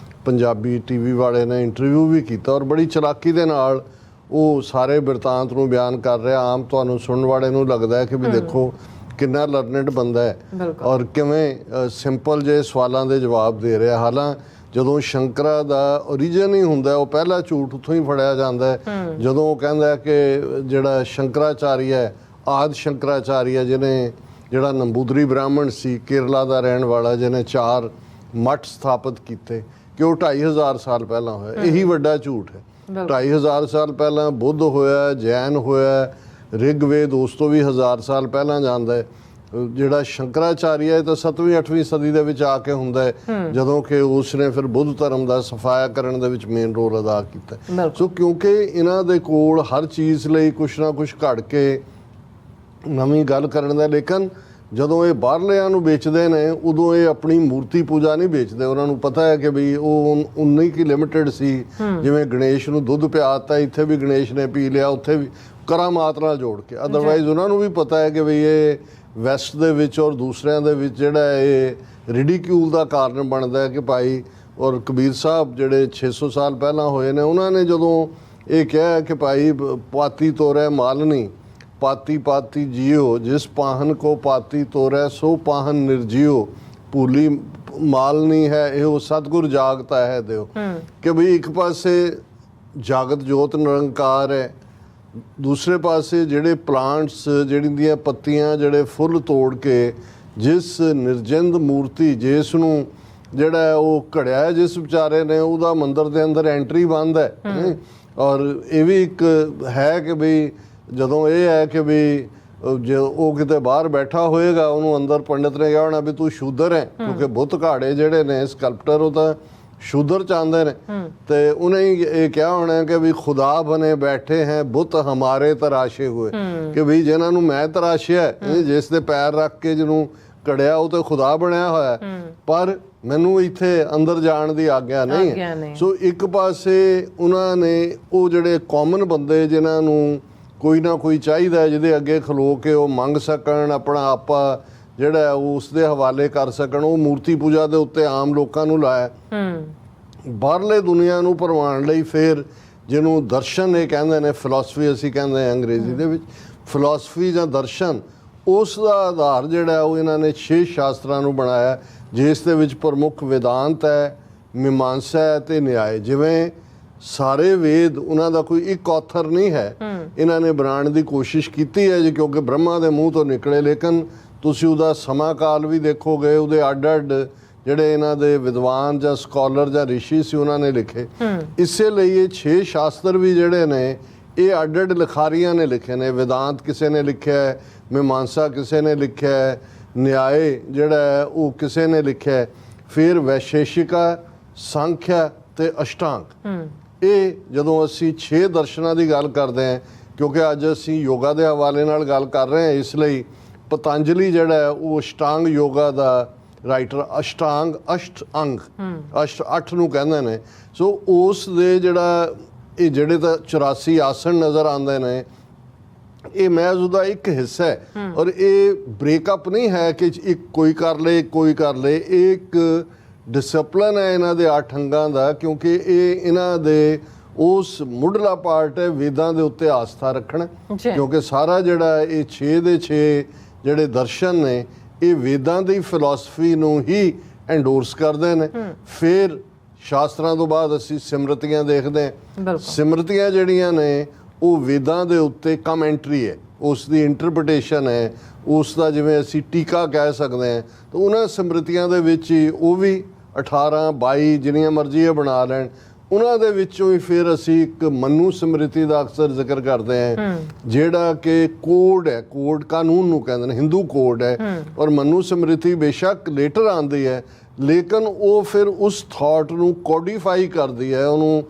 ਪੰਜਾਬੀ ਟੀਵੀ ਵਾਲੇ ਨੇ ਇੰਟਰਵਿਊ ਵੀ ਕੀਤਾ ਔਰ ਬੜੀ ਚਲਾਕੀ ਦੇ ਨਾਲ ਉਹ ਸਾਰੇ ਬਿਰਤਾਂਤ ਨੂੰ ਬਿਆਨ ਕਰ ਰਿਹਾ। ਆਮ ਤੁਹਾਨੂੰ ਸੁਣਨ ਵਾਲੇ ਨੂੰ ਲੱਗਦਾ ਹੈ ਕਿ ਵੀ ਦੇਖੋ ਕਿੰਨਾ ਲਰਨਡ ਬੰਦਾ ਹੈ ਔਰ ਕਿਵੇਂ ਸਿੰਪਲ ਜਿਹੇ ਸਵਾਲਾਂ ਦੇ ਜਵਾਬ ਦੇ ਰਿਹਾ। ਹਾਲਾਂ ਜਦੋਂ ਸ਼ੰਕਰਾ ਦਾ ਓਰੀਜਨ ਹੀ ਹੁੰਦਾ, ਉਹ ਪਹਿਲਾ ਝੂਠ ਉੱਥੋਂ ਹੀ ਫੜਿਆ ਜਾਂਦਾ ਹੈ ਜਦੋਂ ਉਹ ਕਹਿੰਦਾ ਕਿ ਜਿਹੜਾ ਸ਼ੰਕਰਾਚਾਰੀਆ ਹੈ, ਆਦਿ ਸ਼ੰਕਰਾਚਾਰੀਆ, ਜਿਹਨੇ ਜਿਹੜਾ ਨੰਬੂਦਰੀ ਬ੍ਰਾਹਮਣ ਸੀ, ਕੇਰਲਾ ਦਾ ਰਹਿਣ ਵਾਲਾ, ਜਿਹਨੇ 4 ਮੱਠ ਸਥਾਪਿਤ ਕੀਤੇ, ਕਿ ਉਹ 2500 ਸਾਲ ਪਹਿਲਾਂ ਹੋਇਆ। ਇਹੀ ਵੱਡਾ ਝੂਠ ਹੈ। 2500 ਸਾਲ ਪਹਿਲਾਂ ਬੁੱਧ ਹੋਇਆ, ਜੈਨ ਹੋਇਆ, ਰਿਗਵੇਦ ਉਸ ਤੋਂ ਵੀ 1000 ਸਾਲ ਪਹਿਲਾਂ ਜਾਂਦਾ ਹੈ। ਜਿਹੜਾ ਸ਼ੰਕਰਾਚਾਰੀਆ ਹੈ ਤਾਂ 7ਵੀਂ 8ਵੀਂ ਸਦੀ ਦੇ ਵਿੱਚ ਆ ਕੇ ਹੁੰਦਾ ਹੈ, ਜਦੋਂ ਕਿ ਉਸ ਨੇ ਫਿਰ ਬੁੱਧ ਧਰਮ ਦਾ ਸਫਾਇਆ ਕਰਨ ਦੇ ਵਿੱਚ ਮੇਨ ਰੋਲ ਅਦਾ ਕੀਤਾ। ਸੋ ਕਿਉਂਕਿ ਇਹਨਾਂ ਦੇ ਕੋਲ ਹਰ ਚੀਜ਼ ਲਈ ਕੁਛ ਨਾ ਕੁਛ ਘੜ ਕੇ ਨਵੀਂ ਗੱਲ ਕਰਨ ਦਾ, ਲੇਕਿਨ ਜਦੋਂ ਇਹ ਬਾਹਰਲਿਆਂ ਨੂੰ ਵੇਚਦੇ ਨੇ ਉਦੋਂ ਇਹ ਆਪਣੀ ਮੂਰਤੀ ਪੂਜਾ ਨਹੀਂ ਵੇਚਦੇ। ਉਹਨਾਂ ਨੂੰ ਪਤਾ ਹੈ ਕਿ ਵੀ ਉਹ ਉਨੀ ਕੀ ਲਿਮਿਟਡ ਸੀ। ਜਿਵੇਂ ਗਣੇਸ਼ ਨੂੰ ਦੁੱਧ ਪਿਆਤਾ, ਇੱਥੇ ਵੀ ਗਣੇਸ਼ ਨੇ ਪੀ ਲਿਆ, ਉੱਥੇ ਵੀ ਕਰਾਮਾਤ ਨਾਲ ਜੋੜ ਕੇ। ਅਦਰਵਾਈਜ਼ ਉਹਨਾਂ ਨੂੰ ਵੀ ਪਤਾ ਹੈ ਕਿ ਵੀ ਇਹ ਵੈਸਟ ਦੇ ਵਿੱਚ ਔਰ ਦੂਸਰਿਆਂ ਦੇ ਵਿੱਚ ਜਿਹੜਾ ਇਹ ਰਿਡੀਕਿਊਲ ਦਾ ਕਾਰਨ ਬਣਦਾ ਹੈ ਕਿ ਭਾਈ। ਔਰ ਕਬੀਰ ਸਾਹਿਬ ਜਿਹੜੇ 600 ਸਾਲ ਪਹਿਲਾਂ ਹੋਏ ਨੇ, ਉਹਨਾਂ ਨੇ ਜਦੋਂ ਇਹ ਕਿਹਾ ਕਿ ਭਾਈ ਪਾਤੀ ਤੋਰੈ ਮਾਲਨੀ, ਪਾਤੀ ਪਾਤੀ ਜੀਓ, ਜਿਸ ਪਾਹਨ ਕੋ ਪਾਤੀ ਤੋਰੈ ਸੋ ਪਾਹਨ ਨਿਰਜੀਓ, ਭੂਲੀ ਮਾਲਨੀ ਹੈ ਇਹੋ ਸਤਿਗੁਰ ਜਾਗਤਾ ਹੈ ਦਿਓ। ਕਿ ਬਈ ਇੱਕ ਪਾਸੇ ਜਾਗਤ ਜੋਤ ਨਿਰੰਕਾਰ ਹੈ, ਦੂਸਰੇ ਪਾਸੇ ਜਿਹੜੇ ਪਲਾਂਟਸ, ਜਿਹੜੀਆਂ ਪੱਤੀਆਂ, ਜਿਹੜੇ ਫੁੱਲ ਤੋੜ ਕੇ ਜਿਸ ਨਿਰਜਿੰਦ ਮੂਰਤੀ, ਜਿਸ ਨੂੰ ਜਿਹੜਾ ਉਹ ਘੜਿਆ, ਜਿਸ ਵਿਚਾਰੇ ਨੇ, ਉਹਦਾ ਮੰਦਿਰ ਦੇ ਅੰਦਰ ਐਂਟਰੀ ਬੰਦ ਹੈ। ਔਰ ਇਹ ਵੀ ਇੱਕ ਹੈ ਕਿ ਬਈ ਜਦੋਂ ਇਹ ਹੈ ਕਿ ਵੀ ਜੇ ਉਹ ਕਿਤੇ ਬਾਹਰ ਬੈਠਾ ਹੋਏਗਾ, ਉਹਨੂੰ ਅੰਦਰ ਪੰਡਿਤ ਨੇ ਕਿਹਾ ਹੋਣਾ ਵੀ ਤੂੰ ਸ਼ੂਦਰ ਹੈ, ਕਿਉਂਕਿ ਬੁੱਤ ਘਾੜੇ ਜਿਹੜੇ ਨੇ ਸਕਲਪਟਰ ਉਹ ਤਾਂ ਸ਼ੂਦਰ ਚਾਹੁੰਦੇ ਨੇ, ਤੇ ਉਹਨੇ ਇਹ ਕਿਹਾ ਹੋਣਾ ਕਿ ਵੀ ਖੁਦਾ ਬਣੇ ਬੈਠੇ ਹੈ ਬੁੱਤ ਹਮਾਰੇ ਤਰਾਸ਼ੇ ਹੋਏ, ਕਿ ਵੀ ਜਿਹਨਾਂ ਨੂੰ ਮੈਂ ਤਰਾਸ਼ਿਆ, ਜਿਸ ਦੇ ਪੈਰ ਰੱਖ ਕੇ ਜਿਹਨੂੰ ਘੜਿਆ, ਉਹ ਤੇ ਖੁਦਾ ਬਣਿਆ ਹੋਇਆ, ਪਰ ਮੈਨੂੰ ਇੱਥੇ ਅੰਦਰ ਜਾਣ ਦੀ ਆਗਿਆ ਨਹੀਂ ਹੈ। ਸੋ ਇੱਕ ਪਾਸੇ ਉਹਨਾਂ ਨੇ ਉਹ ਜਿਹੜੇ ਕਾਮਨ ਬੰਦੇ, ਜਿਨ੍ਹਾਂ ਨੂੰ ਕੋਈ ਨਾ ਕੋਈ ਚਾਹੀਦਾ, ਜਿਹਦੇ ਅੱਗੇ ਖਲੋ ਕੇ ਉਹ ਮੰਗ ਸਕਣ, ਆਪਣਾ ਆਪਾ ਜਿਹੜਾ ਉਸ ਦੇ ਹਵਾਲੇ ਕਰ ਸਕਣ, ਉਹ ਮੂਰਤੀ ਪੂਜਾ ਦੇ ਉੱਤੇ ਆਮ ਲੋਕਾਂ ਨੂੰ ਲਾਇਆ। ਬਾਹਰਲੇ ਦੁਨੀਆ ਨੂੰ ਭਰਵਾਉਣ ਲਈ ਫਿਰ ਜਿਹਨੂੰ ਦਰਸ਼ਨ ਇਹ ਕਹਿੰਦੇ ਨੇ, ਫਿਲਾਸਫੀ ਅਸੀਂ ਕਹਿੰਦੇ ਹਾਂ ਅੰਗਰੇਜ਼ੀ ਦੇ ਵਿੱਚ, ਫਿਲਾਸਫੀ ਜਾਂ ਦਰਸ਼ਨ, ਉਸ ਦਾ ਆਧਾਰ ਜਿਹੜਾ ਉਹ ਇਹਨਾਂ ਨੇ 6 ਸ਼ਾਸਤਰਾਂ ਨੂੰ ਬਣਾਇਆ, ਜਿਸ ਦੇ ਵਿੱਚ ਪ੍ਰਮੁੱਖ ਵੇਦਾਂਤ ਹੈ, ਮੀਮਾਂਸਾ ਹੈ ਤੇ ਨਿਆਏ। ਜਿਵੇਂ ਸਾਰੇ ਵੇਦ ਉਹਨਾਂ ਦਾ ਕੋਈ ਇੱਕ ਆਥਰ ਨਹੀਂ ਹੈ, ਇਹਨਾਂ ਨੇ ਬਣਾਉਣ ਦੀ ਕੋਸ਼ਿਸ਼ ਕੀਤੀ ਹੈ ਜੀ, ਕਿਉਂਕਿ ਬ੍ਰਹਮਾ ਦੇ ਮੂੰਹ ਤੋਂ ਨਿਕਲੇ। ਲੇਕਿਨ ਤੁਸੀਂ ਉਹਦਾ ਸਮਾਂ ਕਾਲ ਵੀ ਦੇਖੋਗੇ, ਉਹਦੇ ਅੱਡ ਅੱਡ ਜਿਹੜੇ ਇਹਨਾਂ ਦੇ ਵਿਦਵਾਨ ਜਾਂ ਸਕਾਲਰ ਜਾਂ ਰਿਸ਼ੀ ਸੀ, ਉਹਨਾਂ ਨੇ ਲਿਖੇ। ਇਸੇ ਲਈ ਇਹ 6 ਸ਼ਾਸਤਰ ਵੀ ਜਿਹੜੇ ਨੇ ਇਹ ਅੱਡ ਅੱਡ ਲਿਖਾਰੀਆਂ ਨੇ ਲਿਖੇ ਨੇ। ਵੇਦਾਂਤ ਕਿਸੇ ਨੇ ਲਿਖਿਆ ਹੈ, ਮੀਮਾਂਸਾ ਕਿਸੇ ਨੇ ਲਿਖਿਆ ਹੈ, ਨਿਆਏ ਜਿਹੜਾ ਹੈ ਉਹ ਕਿਸੇ ਨੇ ਲਿਖਿਆ ਹੈ, ਫਿਰ ਵੈਸ਼ੇਸ਼ਿਕਾ, ਸੰਖਿਆ ਤੇ ਅਸ਼ਟਾਂਗ। ਇਹ ਜਦੋਂ ਅਸੀਂ 6 ਦਰਸ਼ਨਾਂ ਦੀ ਗੱਲ ਕਰਦੇ ਹਾਂ, ਕਿਉਂਕਿ ਅੱਜ ਅਸੀਂ ਯੋਗਾ ਦੇ ਹਵਾਲੇ ਨਾਲ ਗੱਲ ਕਰ ਰਹੇ ਹਾਂ, ਇਸ ਲਈ ਪਤੰਜਲੀ ਜਿਹੜਾ ਹੈ ਉਹ ਅਸ਼ਟਾਂਗ ਯੋਗਾ ਦਾ ਰਾਈਟਰ, ਅਸ਼ਟਾਂਗ ਅਸ਼ਟ ਅੰਗ, ਅਸ਼ਟ 8 ਨੂੰ ਕਹਿੰਦੇ ਨੇ। ਸੋ ਉਸ ਦੇ ਜਿਹੜਾ ਇਹ ਜਿਹੜੇ ਤਾਂ 84 ਆਸਣ ਨਜ਼ਰ ਆਉਂਦੇ ਨੇ, ਇਹ ਮਹਿਜ਼ ਉਹਦਾ ਇੱਕ ਹਿੱਸਾ ਹੈ। ਔਰ ਇਹ ਬ੍ਰੇਕਅਪ ਨਹੀਂ ਹੈ ਕਿ ਇੱਕ ਕੋਈ ਕਰ ਲੇ ਕੋਈ ਕਰ ਲੇ, ਇਹ ਇੱਕ ਡਿਸਪਲਿਨ ਹੈ ਇਹਨਾਂ ਦੇ 8 ਅੰਗਾਂ ਦਾ, ਕਿਉਂਕਿ ਇਹ ਇਹਨਾਂ ਦੇ ਉਸ ਮੁੱਢਲਾ ਪਾਰਟ ਹੈ ਵੇਦਾਂ ਦੇ ਉੱਤੇ ਆਸਥਾ ਰੱਖਣਾ। ਕਿਉਂਕਿ ਸਾਰਾ ਜਿਹੜਾ ਇਹ 6 ਦੇ 6 ਜਿਹੜੇ ਦਰਸ਼ਨ ਨੇ ਇਹ ਵੇਦਾਂ ਦੀ ਫਿਲਾਸਫੀ ਨੂੰ ਹੀ ਐਂਡੋਰਸ ਕਰਦੇ ਨੇ। ਫਿਰ ਸ਼ਾਸਤਰਾਂ ਤੋਂ ਬਾਅਦ ਅਸੀਂ ਸਿਮਰਤੀਆਂ ਦੇਖਦੇ ਹਾਂ। ਸਿਮਰਤੀਆਂ ਜਿਹੜੀਆਂ ਨੇ ਉਹ ਵੇਦਾਂ ਦੇ ਉੱਤੇ ਕਮੈਂਟਰੀ ਹੈ, ਉਸ ਦੀ ਇੰਟਰਪ੍ਰੀਟੇਸ਼ਨ ਹੈ, ਉਸ ਦਾ ਜਿਵੇਂ ਅਸੀਂ ਟੀਕਾ ਕਹਿ ਸਕਦੇ ਹਾਂ। ਤਾਂ ਉਹਨਾਂ ਸਿਮਰਤੀਆਂ ਦੇ ਵਿੱਚ ਹੀ ਉਹ ਵੀ 18 22 ਜਿੰਨੀਆਂ ਮਰਜ਼ੀ ਇਹ ਬਣਾ ਲੈਣ, ਉਹਨਾਂ ਦੇ ਵਿੱਚੋਂ ਹੀ ਫਿਰ ਅਸੀਂ ਇੱਕ ਮਨੂ ਸਮ੍ਰਿਤੀ ਦਾ ਅਕਸਰ ਜ਼ਿਕਰ ਕਰਦੇ ਹਾਂ, ਜਿਹੜਾ ਕਿ ਕੋਡ ਹੈ, ਕੋਡ ਕਾਨੂੰਨ ਨੂੰ ਕਹਿੰਦੇ ਨੇ, ਹਿੰਦੂ ਕੋਡ ਹੈ। ਔਰ ਮਨੂ ਸਮ੍ਰਿਤੀ ਬੇਸ਼ੱਕ ਲੇਟਰ ਆਉਂਦੀ ਹੈ, ਲੇਕਿਨ ਉਹ ਫਿਰ ਉਸ ਥਾਟ ਨੂੰ ਕੋਡੀਫਾਈ ਕਰਦੀ ਹੈ, ਉਹਨੂੰ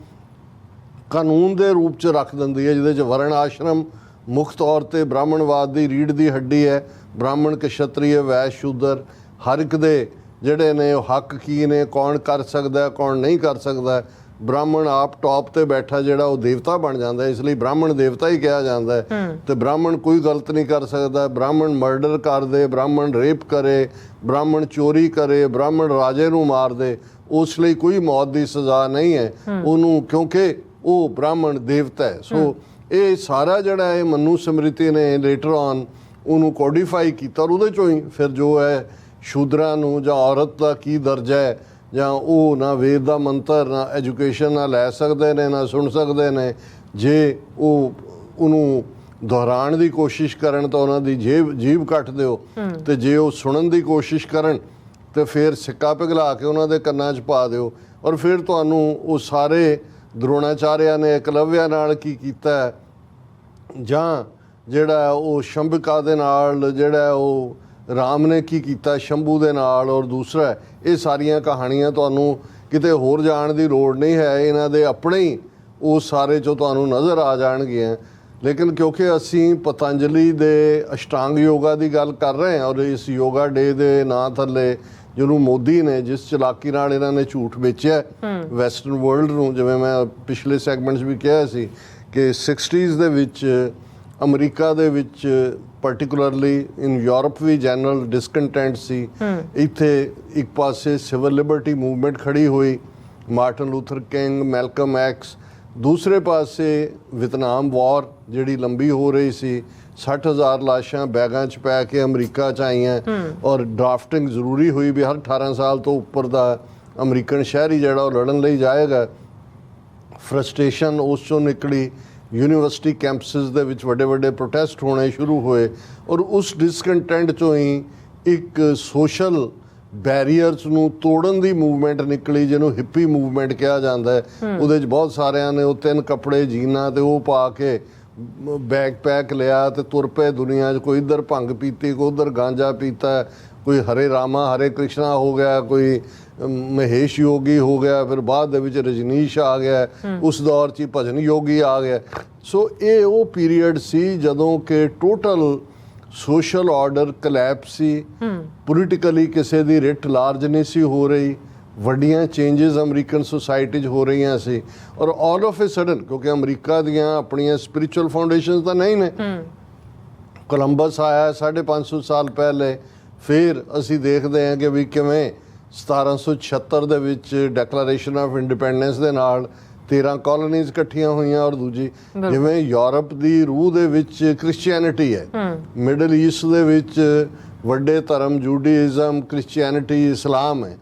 ਕਾਨੂੰਨ ਦੇ ਰੂਪ 'ਚ ਰੱਖ ਦਿੰਦੀ ਹੈ, ਜਿਹਦੇ 'ਚ ਵਰਨ ਆਸ਼ਰਮ ਮੁੱਖ ਤੌਰ ਤੇ ਬ੍ਰਾਹਮਣਵਾਦ ਦੀ ਰੀੜ੍ਹ ਦੀ ਹੱਡੀ ਹੈ। ਬ੍ਰਾਹਮਣ ਕਸ਼ਤਰੀ ਵੈਸ਼ ਸ਼ੂਦਰ ਹਰ ਇੱਕ ਦੇ ਜਿਹੜੇ ਨੇ ਉਹ ਹੱਕ ਕੀ ਨੇ, ਕੌਣ ਕਰ ਸਕਦਾ ਕੌਣ ਨਹੀਂ ਕਰ ਸਕਦਾ। ਬ੍ਰਾਹਮਣ ਆਪ ਟੌਪ ਤੇ ਬੈਠਾ ਜਿਹੜਾ ਉਹ ਦੇਵਤਾ ਬਣ ਜਾਂਦਾ, ਇਸ ਲਈ ਬ੍ਰਾਹਮਣ ਦੇਵਤਾ ਹੀ ਕਿਹਾ ਜਾਂਦਾ ਹੈ। ਤੇ ਬ੍ਰਾਹਮਣ ਕੋਈ ਗਲਤ ਨਹੀਂ ਕਰ ਸਕਦਾ। ਬ੍ਰਾਹਮਣ ਮਰਡਰ ਕਰ ਦੇ, ਬ੍ਰਾਹਮਣ ਰੇਪ ਕਰੇ, ਬ੍ਰਾਹਮਣ ਚੋਰੀ ਕਰੇ, ਬ੍ਰਾਹਮਣ ਰਾਜੇ ਨੂੰ ਮਾਰ ਦੇ, ਉਸ ਲਈ ਕੋਈ ਮੌਤ ਦੀ ਸਜ਼ਾ ਨਹੀਂ ਹੈ ਉਹਨੂੰ, ਕਿਉਂਕਿ ਉਹ ਬ੍ਰਾਹਮਣ ਦੇਵਤਾ ਹੈ। ਸੋ ਇਹ ਸਾਰਾ ਜਿਹੜਾ ਹੈ ਮਨੂ ਸਮ੍ਰਿਤੀ ਨੇ ਲੇਟਰ ਔਨ ਉਹਨੂੰ ਕੋਡੀਫਾਈ ਕੀਤਾ, ਔਰ ਉਹਦੇ ਚੋਂ ਹੀ ਫਿਰ ਜੋ ਹੈ ਸ਼ੂਦਰਾਂ ਨੂੰ ਜਾਂ ਔਰਤ ਦਾ ਕੀ ਦਰਜਾ ਹੈ, ਜਾਂ ਉਹ ਨਾ ਵੇਦ ਦਾ ਮੰਤਰ ਨਾ ਐਜੂਕੇਸ਼ਨ ਨਾ ਲੈ ਸਕਦੇ ਨੇ ਨਾ ਸੁਣ ਸਕਦੇ ਨੇ। ਜੇ ਉਹ ਉਹਨੂੰ ਦੁਹਰਾਉਣ ਦੀ ਕੋਸ਼ਿਸ਼ ਕਰਨ ਤਾਂ ਉਹਨਾਂ ਦੀ ਜੀਭ ਕੱਟ ਦਿਓ, ਤੇ ਜੇ ਉਹ ਸੁਣਨ ਦੀ ਕੋਸ਼ਿਸ਼ ਕਰਨ ਤੇ ਫਿਰ ਸਿੱਕਾ ਪਿਘਲਾ ਕੇ ਉਹਨਾਂ ਦੇ ਕੰਨਾਂ 'ਚ ਪਾ ਦਿਓ। ਔਰ ਫਿਰ ਤੁਹਾਨੂੰ ਉਹ ਸਾਰੇ ਦਰੋਣਾਚਾਰਿਆ ਨੇ ਏਕਲਵਿਆ ਨਾਲ ਕੀ ਕੀਤਾ, ਜਾਂ ਜਿਹੜਾ ਉਹ ਸ਼ੰਭਿਕਾ ਦੇ ਨਾਲ ਜਿਹੜਾ ਉਹ ਰਾਮ ਨੇ ਕੀ ਕੀਤਾ ਸ਼ੰਭੂ ਦੇ ਨਾਲ। ਔਰ ਦੂਸਰਾ ਇਹ ਸਾਰੀਆਂ ਕਹਾਣੀਆਂ ਤੁਹਾਨੂੰ ਕਿਤੇ ਹੋਰ ਜਾਣ ਦੀ ਲੋੜ ਨਹੀਂ ਹੈ, ਇਹਨਾਂ ਦੇ ਆਪਣੇ ਹੀ ਉਹ ਸਾਰੇ 'ਚੋਂ ਤੁਹਾਨੂੰ ਨਜ਼ਰ ਆ ਜਾਣਗੀਆਂ। ਲੇਕਿਨ ਕਿਉਂਕਿ ਅਸੀਂ ਪਤੰਜਲੀ ਦੇ ਅਸ਼ਟਾਂਗ ਯੋਗਾ ਦੀ ਗੱਲ ਕਰ ਰਹੇ ਹਾਂ, ਔਰ ਇਸ ਯੋਗਾ ਡੇ ਦੇ ਨਾਂ ਥੱਲੇ ਜਿਹਨੂੰ ਮੋਦੀ ਨੇ ਜਿਸ ਚਲਾਕੀ ਨਾਲ ਇਹਨਾਂ ਨੇ ਝੂਠ ਵੇਚਿਆ ਵੈਸਟਰਨ ਵਰਲਡ ਨੂੰ, ਜਿਵੇਂ ਮੈਂ ਪਿਛਲੇ ਸੈਗਮੈਂਟਸ ਵੀ ਕਿਹਾ ਸੀ ਕਿ 60s ਦੇ ਵਿੱਚ ਅਮਰੀਕਾ ਦੇ ਵਿੱਚ ਪਾਰਟਿਕੂਲਰਲੀ ਇਨ ਯੂਰਪ ਵੀ ਜਨਰਲ ਡਿਸਕੰਟੈਂਟ ਸੀ। ਇੱਥੇ ਇੱਕ ਪਾਸੇ ਸਿਵਲ ਲਿਬਰਟੀ ਮੂਵਮੈਂਟ ਖੜੀ ਹੋਈ, Martin Luther King, Malcolm X, ਦੂਸਰੇ ਪਾਸੇ ਵਿਤਨਾਮ ਵਾਰ ਜਿਹੜੀ ਲੰਬੀ ਹੋ ਰਹੀ ਸੀ, 60,000 ਲਾਸ਼ਾਂ ਬੈਗਾਂ 'ਚ ਪੈ ਕੇ ਅਮਰੀਕਾ 'ਚ ਆਈਆਂ, ਔਰ ਡਰਾਫਟਿੰਗ ਜ਼ਰੂਰੀ ਹੋਈ ਵੀ ਹਰ 18 ਸਾਲ ਤੋਂ ਉੱਪਰ ਦਾ ਅਮਰੀਕਨ ਸ਼ਹਿਰੀ ਜਿਹੜਾ ਉਹ ਲੜਨ ਲਈ ਜਾਏਗਾ। ਫਰਸਟ੍ਰੇਸ਼ਨ ਉਸ 'ਚੋਂ ਨਿਕਲੀ, ਯੂਨੀਵਰਸਿਟੀ ਕੈਂਪਸਿਸ ਦੇ ਵਿੱਚ ਵੱਡੇ ਵੱਡੇ ਪ੍ਰੋਟੈਸਟ ਹੋਣੇ ਸ਼ੁਰੂ ਹੋਏ, ਔਰ ਉਸ ਡਿਸਕੰਟੈਂਟ 'ਚੋਂ ਹੀ ਇੱਕ ਸੋਸ਼ਲ ਬੈਰੀਅਰਸ ਨੂੰ ਤੋੜਨ ਦੀ ਮੂਵਮੈਂਟ ਨਿਕਲੀ, ਜਿਹਨੂੰ ਹਿੱਪੀ ਮੂਵਮੈਂਟ ਕਿਹਾ ਜਾਂਦਾ ਹੈ। ਉਹਦੇ 'ਚ ਬਹੁਤ ਸਾਰਿਆਂ ਨੇ ਉਹ 3 ਕੱਪੜੇ ਜੀਨਾਂ ਤੇ ਉਹ ਪਾ ਕੇ ਬੈਗ ਪੈਕ ਲਿਆ ਤੇ ਤੁਰ ਪਏ ਦੁਨੀਆ 'ਚ। ਕੋਈ ਇੱਧਰ ਭੰਗ ਪੀਤੀ, ਕੋਈ ਉੱਧਰ ਗਾਂਜਾ ਪੀਤਾ, ਕੋਈ ਹਰੇ ਰਾਮਾ ਹਰੇ ਕ੍ਰਿਸ਼ਨਾ ਹੋ ਗਿਆ, ਕੋਈ ਮਹੇਸ਼ ਯੋਗੀ ਹੋ ਗਿਆ, ਫਿਰ ਬਾਅਦ ਦੇ ਵਿੱਚ ਰਜਨੀਸ਼ ਆ ਗਿਆ, ਉਸ ਦੌਰ 'ਚ ਹੀ ਭਜਨ ਯੋਗੀ ਆ ਗਿਆ। ਸੋ ਇਹ ਉਹ ਪੀਰੀਅਡ ਸੀ ਜਦੋਂ ਕਿ ਟੋਟਲ ਸੋਸ਼ਲ ਆਰਡਰ ਕਲੈਪਸ ਸੀ, ਪੋਲੀਟੀਕਲੀ ਕਿਸੇ ਦੀ ਰਿਟ ਲਾਰਜ ਨਹੀਂ ਸੀ ਹੋ ਰਹੀ, ਵੱਡੀਆਂ ਚੇਂਜਸ ਅਮਰੀਕਨ ਸੋਸਾਇਟੀ 'ਚ ਹੋ ਰਹੀਆਂ ਸੀ। ਔਰ ਆਲ ਆਫ ਏ ਸਡਨ, ਕਿਉਂਕਿ ਅਮਰੀਕਾ ਦੀਆਂ ਆਪਣੀਆਂ ਸਪਿਰਿਚੁਅਲ ਫਾਊਂਡੇਸ਼ਨਸ ਤਾਂ ਨਹੀਂ ਨੇ, ਕੋਲੰਬਸ ਆਇਆ 550 ਸਾਲ ਪਹਿਲੇ, ਫਿਰ ਅਸੀਂ ਦੇਖਦੇ ਹਾਂ ਕਿ ਵੀ ਕਿਵੇਂ 1776 ਦੇ ਵਿੱਚ ਡੈਕਲੇਰੇਸ਼ਨ ਆਫ ਇੰਡੀਪੈਂਡੈਂਸ ਦੇ ਨਾਲ 13 ਕਾਲੋਨੀਜ਼ ਇਕੱਠੀਆਂ ਹੋਈਆਂ, ਔਰ ਦੂਜੀ ਜਿਵੇਂ ਯੂਰਪ ਦੀ ਰੂਹ ਦੇ ਵਿੱਚ ਕ੍ਰਿਸਚੀਅਨਿਟੀ ਹੈ, ਮਿਡਲ ਈਸਟ ਦੇ ਵਿੱਚ ਵੱਡੇ ਧਰਮ ਜੂਡਾਇਜ਼ਮ, ਕ੍ਰਿਸਚੀਅਨਿਟੀ, ਇਸਲਾਮ ਹੈ।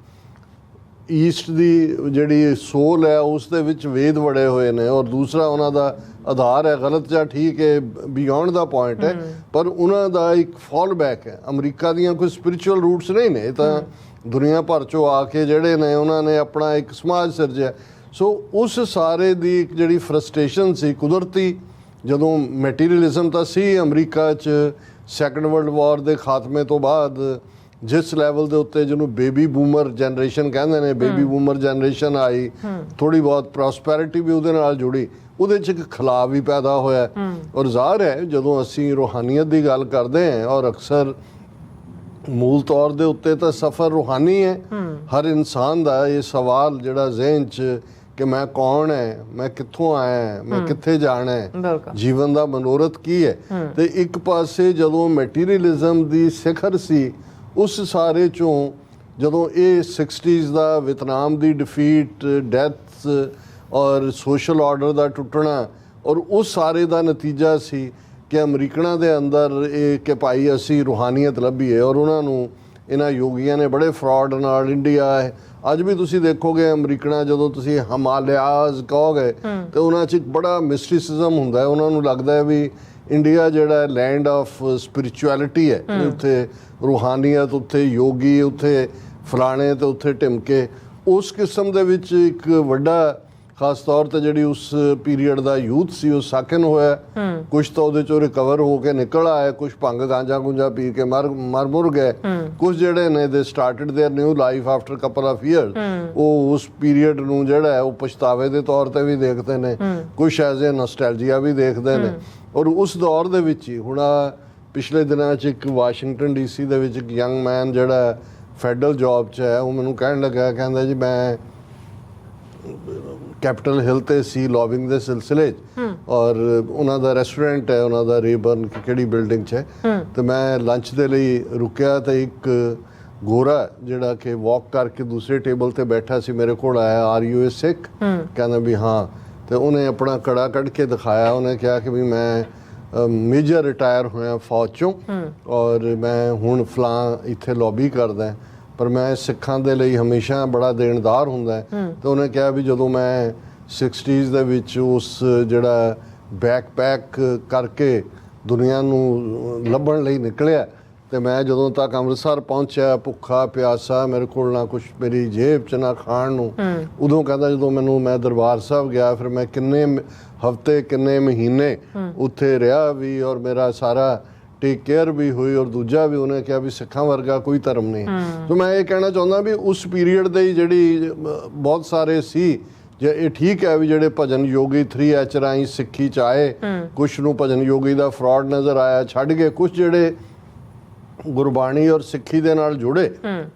ਈਸਟ ਦੀ ਜਿਹੜੀ ਸੋਲ ਹੈ ਉਸ ਦੇ ਵਿੱਚ ਵੇਦ ਵੜੇ ਹੋਏ ਨੇ, ਔਰ ਦੂਸਰਾ ਉਹਨਾਂ ਦਾ ਆਧਾਰ ਹੈ, ਗਲਤ ਜਾਂ ਠੀਕ ਹੈ ਬਿਯੋਂਡ ਦਾ ਪੁਆਇੰਟ ਹੈ, ਪਰ ਉਹਨਾਂ ਦਾ ਇੱਕ ਫਾਲ ਬੈਕ ਹੈ। ਅਮਰੀਕਾ ਦੀਆਂ ਕੋਈ ਸਪਿਰਿਚੁਅਲ ਰੂਟਸ ਨਹੀਂ ਨੇ, ਇਹ ਤਾਂ ਦੁਨੀਆ ਭਰ 'ਚੋਂ ਆ ਕੇ ਜਿਹੜੇ ਨੇ ਉਹਨਾਂ ਨੇ ਆਪਣਾ ਇੱਕ ਸਮਾਜ ਸਿਰਜਿਆ। ਸੋ ਉਸ ਸਾਰੇ ਦੀ ਇੱਕ ਜਿਹੜੀ ਫਰਸਟ੍ਰੇਸ਼ਨ ਸੀ ਕੁਦਰਤੀ, ਜਦੋਂ ਮੈਟੀਰੀਅਲਿਜ਼ਮ ਤਾਂ ਸੀ ਅਮਰੀਕਾ 'ਚ ਸੈਕੰਡ ਵਰਲਡ ਵਾਰ ਦੇ ਖਾਤਮੇ ਤੋਂ ਬਾਅਦ, ਜਿਸ ਲੈਵਲ ਦੇ ਉੱਤੇ ਜਿਹਨੂੰ ਬੇਬੀ ਬੂਮਰ ਜਨਰੇਸ਼ਨ ਕਹਿੰਦੇ ਨੇ, ਬੇਬੀ ਬੂਮਰ ਜਨਰੇਸ਼ਨ ਆਈ, ਥੋੜੀ ਬਹੁਤ ਪ੍ਰੋਸਪੈਰਿਟੀ ਵੀ ਉਹਦੇ ਨਾਲ ਜੁੜੀ, ਉਹਦੇ 'ਚ ਇੱਕ ਖਲਾਅ ਵੀ ਪੈਦਾ ਹੋਇਆ। ਔਰ ਜ਼ਾਹਰ ਹੈ ਜਦੋਂ ਅਸੀਂ ਰੂਹਾਨੀਅਤ ਦੀ ਗੱਲ ਕਰਦੇ ਹਾਂ, ਔਰ ਅਕਸਰ ਮੂਲ ਤੌਰ ਦੇ ਉੱਤੇ ਤਾਂ ਸਫ਼ਰ ਰੂਹਾਨੀ ਹੈ ਹਰ ਇਨਸਾਨ ਦਾ। ਇਹ ਸਵਾਲ ਜਿਹੜਾ ਜ਼ਿਹਨ 'ਚ ਕਿ ਮੈਂ ਕੌਣ ਹੈ, ਮੈਂ ਕਿੱਥੋਂ ਆਇਆ, ਮੈਂ ਕਿੱਥੇ ਜਾਣਾ ਹੈ, ਜੀਵਨ ਦਾ ਮਨੋਰਥ ਕੀ ਹੈ, ਤੇ ਇੱਕ ਪਾਸੇ ਜਦੋਂ ਮੈਟੀਰੀਅਲਿਜ਼ਮ ਦੀ ਸਿਖਰ ਸੀ, ਉਸ ਸਾਰੇ 'ਚੋਂ ਜਦੋਂ ਇਹ 60s ਦਾ ਵਿਤਨਾਮ ਦੀ ਡਿਫੀਟ, ਡੈਥਸ ਔਰ ਸੋਸ਼ਲ ਆਰਡਰ ਦਾ ਟੁੱਟਣਾ, ਔਰ ਉਸ ਸਾਰੇ ਦਾ ਨਤੀਜਾ ਸੀ ਕਿ ਅਮਰੀਕਨਾਂ ਦੇ ਅੰਦਰ ਇਹ ਕਿ ਭਾਈ ਅਸੀਂ ਰੂਹਾਨੀਅਤ ਲੱਭੀਏ। ਔਰ ਉਹਨਾਂ ਨੂੰ ਇਹਨਾਂ ਯੋਗੀਆਂ ਨੇ ਬੜੇ ਫਰਾਡ ਨਾਲ, ਇੰਡੀਆ ਹੈ ਅੱਜ ਵੀ ਤੁਸੀਂ ਦੇਖੋਗੇ ਅਮਰੀਕਨਾਂ ਜਦੋਂ ਤੁਸੀਂ ਹਿਮਾਲਿਆਜ਼ ਕਹੋਗੇ ਤੇ ਉਹਨਾਂ 'ਚ ਇੱਕ ਬੜਾ ਮਿਸਟੀਸਿਜ਼ਮ ਹੁੰਦਾ ਹੈ। ਉਹਨਾਂ ਨੂੰ ਲੱਗਦਾ ਹੈ ਵੀ ਇੰਡੀਆ ਜਿਹੜਾ ਲੈਂਡ ਆਫ ਸਪਿਰਿਚੁਅਲਿਟੀ ਹੈ, ਉੱਥੇ ਰੂਹਾਨੀਅਤ, ਉੱਥੇ ਯੋਗੀ, ਉੱਥੇ ਫਲਾਣੇ ਤੇ ਉੱਥੇ ਢਿਮਕੇ। ਉਸ ਕਿਸਮ ਦੇ ਵਿੱਚ ਇੱਕ ਵੱਡਾ ਖਾਸ ਤੌਰ ਤੇ ਜਿਹੜੀ ਉਸ ਪੀਰੀਅਡ ਦਾ ਯੂਥ ਸੀ ਉਹ ਸਾਕਨ ਹੋਇਆ। ਕੁਛ ਤਾਂ ਉਹਦੇ ਚੋਂ ਰਿਕਵਰ ਹੋ ਕੇ ਨਿਕਲ ਆਏ, ਕੁਛ ਭੰਗ ਗਾਂਜਾ ਗੁੰਜਾ ਪੀ ਕੇ ਮਰ ਮੁਰ ਗਏ, ਕੁਛ ਜਿਹੜੇ ਨੇ they started their new life after couple of years. ਉਹ ਉਸ ਪੀਰੀਅਡ ਨੂੰ ਜਿਹੜਾ ਹੈ ਉਹ ਪਛਤਾਵੇ ਦੇ ਤੌਰ ਤੇ ਵੀ ਦੇਖਦੇ ਨੇ, ਕੁਛ ਐਜ਼ ਏ ਨੋਸਟੈਲਜੀਆ ਵੀ ਦੇਖਦੇ ਨੇ। ਔਰ ਉਸ ਦੌਰ ਦੇ ਵਿੱਚ ਹੀ ਹੁਣ ਪਿਛਲੇ ਦਿਨਾਂ 'ਚ ਇੱਕ ਵਾਸ਼ਿੰਗਟਨ ਡੀਸੀ ਦੇ ਵਿੱਚ ਇੱਕ ਯੰਗ ਮੈਨ ਜਿਹੜਾ ਫੈਡਰਲ ਜੌਬ 'ਚ ਹੈ, ਉਹ ਮੈਨੂੰ ਕਹਿਣ ਲੱਗਾ, ਕਹਿੰਦਾ ਜੀ ਮੈਂ ਕੈਪੀਟਲ ਹਿੱਲ ਤੇ ਸੀ ਲੌਬਿੰਗ ਦੇ ਸਿਲਸਿਲੇ 'ਚ, ਔਰ ਉਹਨਾਂ ਦਾ ਰੈਸਟੋਰੈਂਟ ਹੈ, ਉਹਨਾਂ ਦਾ ਰੇਬਰਨ ਕਿਹੜੀ ਬਿਲਡਿੰਗ 'ਚ ਹੈ, ਤੇ ਮੈਂ ਲੰਚ ਦੇ ਲਈ ਰੁਕਿਆ ਤੇ ਇੱਕ ਗੋਰਾ ਜਿਹੜਾ ਕਿ ਵਾਕ ਕਰਕੇ ਦੂਸਰੇ ਟੇਬਲ ਤੇ ਬੈਠਾ ਸੀ ਮੇਰੇ ਕੋਲ ਆਇਆ, ਆਰ ਯੂ ਏ ਸਿੱਖ? ਕਹਿੰਦਾ ਵੀ ਹਾਂ। ਤੇ ਉਹਨੇ ਆਪਣਾ ਕੜਾ ਕੱਢ ਕੇ ਦਿਖਾਇਆ, ਉਹਨੇ ਕਿਹਾ ਕਿ ਵੀ ਮੈਂ ਮੇਜਰ ਰਿਟਾਇਰ ਹੋਇਆ ਫੌਜ ਚੋਂ ਔਰ ਮੈਂ ਹੁਣ ਫਲਾਂ ਇੱਥੇ ਲੌਬੀ ਕਰਦਾ, ਪਰ ਮੈਂ ਸਿੱਖਾਂ ਦੇ ਲਈ ਹਮੇਸ਼ਾ ਬੜਾ ਦੇਣਦਾਰ ਹੁੰਦਾ। ਤੇ ਉਹਨੇ ਕਿਹਾ ਵੀ ਜਦੋਂ ਮੈਂ 60s ਦੇ ਵਿੱਚ ਉਸ ਜਿਹੜਾ ਬੈਕਪੈਕ ਕਰਕੇ ਦੁਨੀਆ ਨੂੰ ਲੱਭਣ ਲਈ ਨਿਕਲਿਆ, ਤੇ ਮੈਂ ਜਦੋਂ ਤੱਕ ਅੰਮ੍ਰਿਤਸਰ ਪਹੁੰਚਿਆ ਭੁੱਖਾ ਪਿਆਸਾ, ਮੇਰੇ ਕੋਲ ਨਾ ਕੁਛ ਮੇਰੀ ਜੇਬ 'ਚ ਨਾ ਖਾਣ ਨੂੰ, ਉਦੋਂ ਕਹਿੰਦਾ ਜਦੋਂ ਮੈਂ ਦਰਬਾਰ ਸਾਹਿਬ ਗਿਆ, ਫਿਰ ਮੈਂ ਕਿੰਨੇ ਹਫ਼ਤੇ ਕਿੰਨੇ ਮਹੀਨੇ ਉੱਥੇ ਰਿਹਾ ਵੀ, ਔਰ ਮੇਰਾ ਸਾਰਾ ਟੇਕ ਕੇਅਰ ਵੀ ਹੋਈ, ਔਰ ਦੂਜਾ ਵੀ ਉਹਨੇ ਕਿਹਾ ਵੀ ਸਿੱਖਾਂ ਵਰਗਾ ਕੋਈ ਧਰਮ ਨਹੀਂ। ਤਾਂ ਮੈਂ ਇਹ ਕਹਿਣਾ ਚਾਹੁੰਦਾ ਵੀ ਉਸ ਪੀਰੀਅਡ ਦੇ ਜਿਹੜੀ ਬਹੁਤ ਸਾਰੇ ਸੀ, ਜੇ ਇਹ ਠੀਕ ਹੈ ਵੀ ਜਿਹੜੇ ਭਜਨ ਯੋਗੀ 3H ਰਾਹੀਂ ਸਿੱਖੀ 'ਚ ਆਏ, ਕੁਛ ਨੂੰ ਭਜਨ ਯੋਗੀ ਦਾ ਫਰਾਡ ਨਜ਼ਰ ਆਇਆ, ਛੱਡ ਗਏ, ਕੁਛ ਜਿਹੜੇ ਗੁਰਬਾਣੀ ਔਰ ਸਿੱਖੀ ਦੇ ਨਾਲ ਜੁੜੇ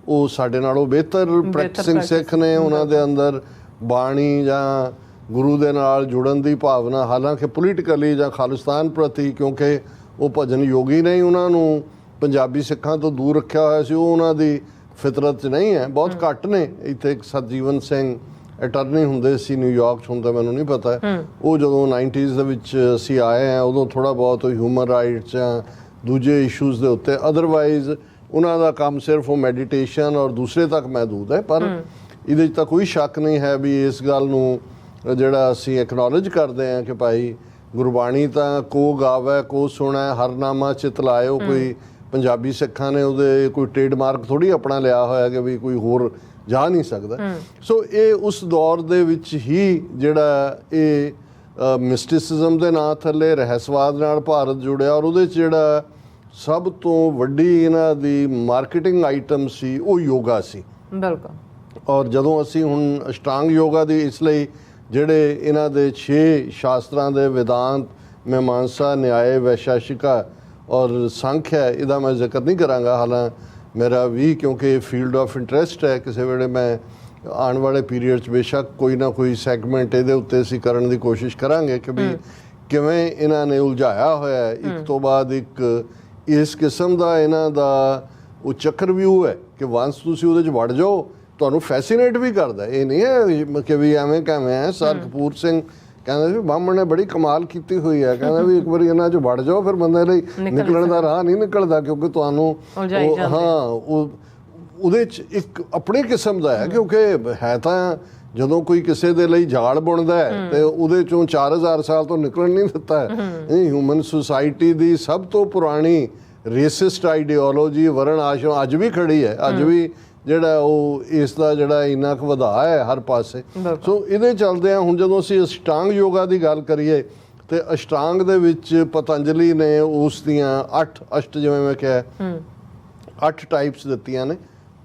ਉਹ ਸਾਡੇ ਨਾਲੋਂ ਬਿਹਤਰ ਪ੍ਰੈਕਟਿਸਿੰਗ ਸਿੱਖ ਨੇ। ਉਹਨਾਂ ਦੇ ਅੰਦਰ ਬਾਣੀ ਜਾਂ ਗੁਰੂ ਦੇ ਨਾਲ ਜੁੜਨ ਦੀ ਭਾਵਨਾ, ਹਾਲਾਂਕਿ ਪੋਲੀਟੀਕਲੀ ਜਾਂ ਖਾਲਿਸਤਾਨ ਪ੍ਰਤੀ, ਕਿਉਂਕਿ ਉਹ ਭਜਨ ਯੋਗੀ ਨਹੀਂ, ਉਹਨਾਂ ਨੂੰ ਪੰਜਾਬੀ ਸਿੱਖਾਂ ਤੋਂ ਦੂਰ ਰੱਖਿਆ ਹੋਇਆ ਸੀ, ਉਹ ਉਹਨਾਂ ਦੀ ਫਿਤਰਤ 'ਚ ਨਹੀਂ ਹੈ, ਬਹੁਤ ਘੱਟ ਨੇ। ਇੱਥੇ ਇੱਕ ਸਤਜੀਵਨ ਸਿੰਘ ਅਟਰਨੀ ਹੁੰਦੇ ਸੀ ਨਿਊਯਾਰਕ 'ਚ, ਹੁੰਦਾ ਮੈਨੂੰ ਨਹੀਂ ਪਤਾ, ਉਹ ਜਦੋਂ 90s ਦੇ ਵਿੱਚ ਅਸੀਂ ਆਏ ਹਾਂ ਉਦੋਂ ਥੋੜ੍ਹਾ ਬਹੁਤ ਹਿਊਮਨ ਰਾਈਟਸ ਜਾਂ ਦੂਜੇ ਇਸ਼ੂਜ਼ ਦੇ ਉੱਤੇ, ਅਦਰਵਾਈਜ਼ ਉਹਨਾਂ ਦਾ ਕੰਮ ਸਿਰਫ ਉਹ ਮੈਡੀਟੇਸ਼ਨ ਔਰ ਦੂਸਰੇ ਤੱਕ ਮਹਿਦੂਦ ਹੈ। ਪਰ ਇਹਦੇ 'ਚ ਤਾਂ ਕੋਈ ਸ਼ੱਕ ਨਹੀਂ ਹੈ ਵੀ ਇਸ ਗੱਲ ਨੂੰ ਜਿਹੜਾ ਅਸੀਂ ਐਕਨੋਲਜ ਕਰਦੇ ਹਾਂ ਕਿ ਭਾਈ ਗੁਰਬਾਣੀ ਤਾਂ ਕੋ ਗਾਵੇ ਕੋ ਸੁਣੈ, ਹਰਨਾਮਾ ਚਿਤ ਲਾਇਓ, ਕੋਈ ਪੰਜਾਬੀ ਸਿੱਖਾਂ ਨੇ ਉਹਦੇ ਕੋਈ ਟ੍ਰੇਡਮਾਰਕ ਥੋੜ੍ਹੀ ਆਪਣਾ ਲਿਆ ਹੋਇਆ ਕਿ ਵੀ ਕੋਈ ਹੋਰ ਜਾ ਨਹੀਂ ਸਕਦਾ। ਸੋ ਇਹ ਉਸ ਦੌਰ ਦੇ ਵਿੱਚ ਹੀ ਜਿਹੜਾ ਇਹ ਮਿਸਟਿਸਿਜ਼ਮ ਦੇ ਨਾਂ ਥੱਲੇ ਰਹੱਸਵਾਦ ਨਾਲ ਭਾਰਤ ਜੁੜਿਆ, ਔਰ ਉਹਦੇ 'ਚ ਜਿਹੜਾ ਸਭ ਤੋਂ ਵੱਡੀ ਇਹਨਾਂ ਦੀ ਮਾਰਕੀਟਿੰਗ ਆਈਟਮ ਸੀ ਉਹ ਯੋਗਾ ਸੀ। ਬਿਲਕੁਲ। ਔਰ ਜਦੋਂ ਅਸੀਂ ਹੁਣ ਅਸ਼ਟਾਂਗ ਯੋਗਾ ਦੀ, ਇਸ ਲਈ ਜਿਹੜੇ ਇਹਨਾਂ ਦੇ 6 ਸ਼ਾਸਤਰਾਂ ਦੇ ਵਿਦਾਂਤ, ਮੀਮਾਂਸਾ, ਨਿਆਏ, ਵੈਸ਼ੇਸ਼ਿਕਾ ਔਰ ਸੰਖ ਹੈ, ਇਹਦਾ ਮੈਂ ਜ਼ਿਕਰ ਨਹੀਂ ਕਰਾਂਗਾ, ਹਾਲਾਂ ਮੇਰਾ ਵੀ ਕਿਉਂਕਿ ਫੀਲਡ ਆਫ ਇੰਟਰਸਟ ਹੈ, ਕਿਸੇ ਵੇਲੇ ਮੈਂ ਆਉਣ ਵਾਲੇ ਪੀਰੀਅਡ 'ਚ ਬੇਸ਼ੱਕ ਕੋਈ ਨਾ ਕੋਈ ਸੈਗਮੈਂਟ ਇਹਦੇ ਉੱਤੇ ਅਸੀਂ ਕਰਨ ਦੀ ਕੋਸ਼ਿਸ਼ ਕਰਾਂਗੇ ਕਿ ਵੀ ਕਿਵੇਂ ਇਹਨਾਂ ਨੇ ਉਲਝਾਇਆ ਹੋਇਆ ਇੱਕ ਤੋਂ ਬਾਅਦ ਇੱਕ ਇਸ ਕਿਸਮ ਦਾ ਇਹਨਾਂ ਦਾ ਉਹ ਚੱਕਰਵਿਊਹ ਹੈ ਕਿ ਵਾਂਸ ਤੁਸੀਂ ਉਹਦੇ 'ਚ ਵੜ ਜਾਓ ਤੁਹਾਨੂੰ ਫੈਸੀਨੇਟ ਵੀ ਕਰਦਾ। ਇਹ ਨਹੀਂ ਹੈ ਕਿ ਵੀ ਐਵੇਂ ਕਿਵੇਂ ਹੈ। ਸਰ ਕਪੂਰ ਸਿੰਘ ਕਹਿੰਦਾ ਵੀ ਬਾਹਮਣ ਨੇ ਬੜੀ ਕਮਾਲ ਕੀਤੀ ਹੋਈ ਹੈ, ਕਹਿੰਦਾ ਵੀ ਇੱਕ ਵਾਰੀ ਇਹਨਾਂ 'ਚ ਵੜ ਜਾਓ ਫਿਰ ਬੰਦੇ ਲਈ ਨਿਕਲਣ ਦਾ ਰਾਹ ਨਹੀਂ ਨਿਕਲਦਾ, ਕਿਉਂਕਿ ਤੁਹਾਨੂੰ ਉਹਦੇ 'ਚ ਇੱਕ ਆਪਣੀ ਕਿਸਮ ਦਾ ਹੈ, ਕਿਉਂਕਿ ਹੈ ਤਾਂ ਜਦੋਂ ਕੋਈ ਕਿਸੇ ਦੇ ਲਈ ਜਾਲ ਬੁਣਦਾ ਹੈ ਤੇ ਉਹਦੇ 'ਚੋਂ 4000 ਸਾਲ ਤੋਂ ਨਿਕਲਣ ਨਹੀਂ ਦਿੱਤਾ। ਹਿਊਮਨ ਸੁਸਾਇਟੀ ਦੀ ਸਭ ਤੋਂ ਪੁਰਾਣੀ ਰੇਸਿਸਟ ਆਈਡੀਓਲੋਜੀ ਵਰਣ ਆਸ਼ਰਮ ਅੱਜ ਵੀ ਖੜੀ ਹੈ, ਅੱਜ ਵੀ ਜਿਹੜਾ ਉਹ ਇਸ ਦਾ ਜਿਹੜਾ ਇੰਨਾ ਕੁ ਵਧਾ ਹੈ ਹਰ ਪਾਸੇ। ਸੋ ਇਹਦੇ ਚੱਲਦੇ ਆ ਹੁਣ ਜਦੋਂ ਅਸੀਂ ਅਸ਼ਟਾਂਗ ਯੋਗਾ ਦੀ ਗੱਲ ਕਰੀਏ ਤੇ ਅਸ਼ਟਾਂਗ ਦੇ ਵਿੱਚ ਪਤੰਜਲੀ ਨੇ ਉਸ ਦੀਆਂ 8 ਅਸ਼ਟ ਜਿਵੇਂ ਮੈਂ ਕਿਹਾ 8 ਟਾਈਪਸ ਦਿੱਤੀਆਂ ਨੇ।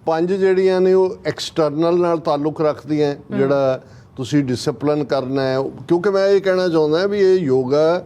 5 ਜਿਹੜੀਆਂ ਨੇ ਉਹ ਐਕਸਟਰਨਲ ਨਾਲ ਤਾਲੁਕ ਰੱਖਦੀਆਂ, ਜਿਹੜਾ ਤੁਸੀਂ ਡਿਸਪਲਿਨ ਕਰਨਾ ਹੈ, ਕਿਉਂਕਿ ਮੈਂ ਇਹ ਕਹਿਣਾ ਚਾਹੁੰਦਾ ਵੀ ਇਹ ਯੋਗਾ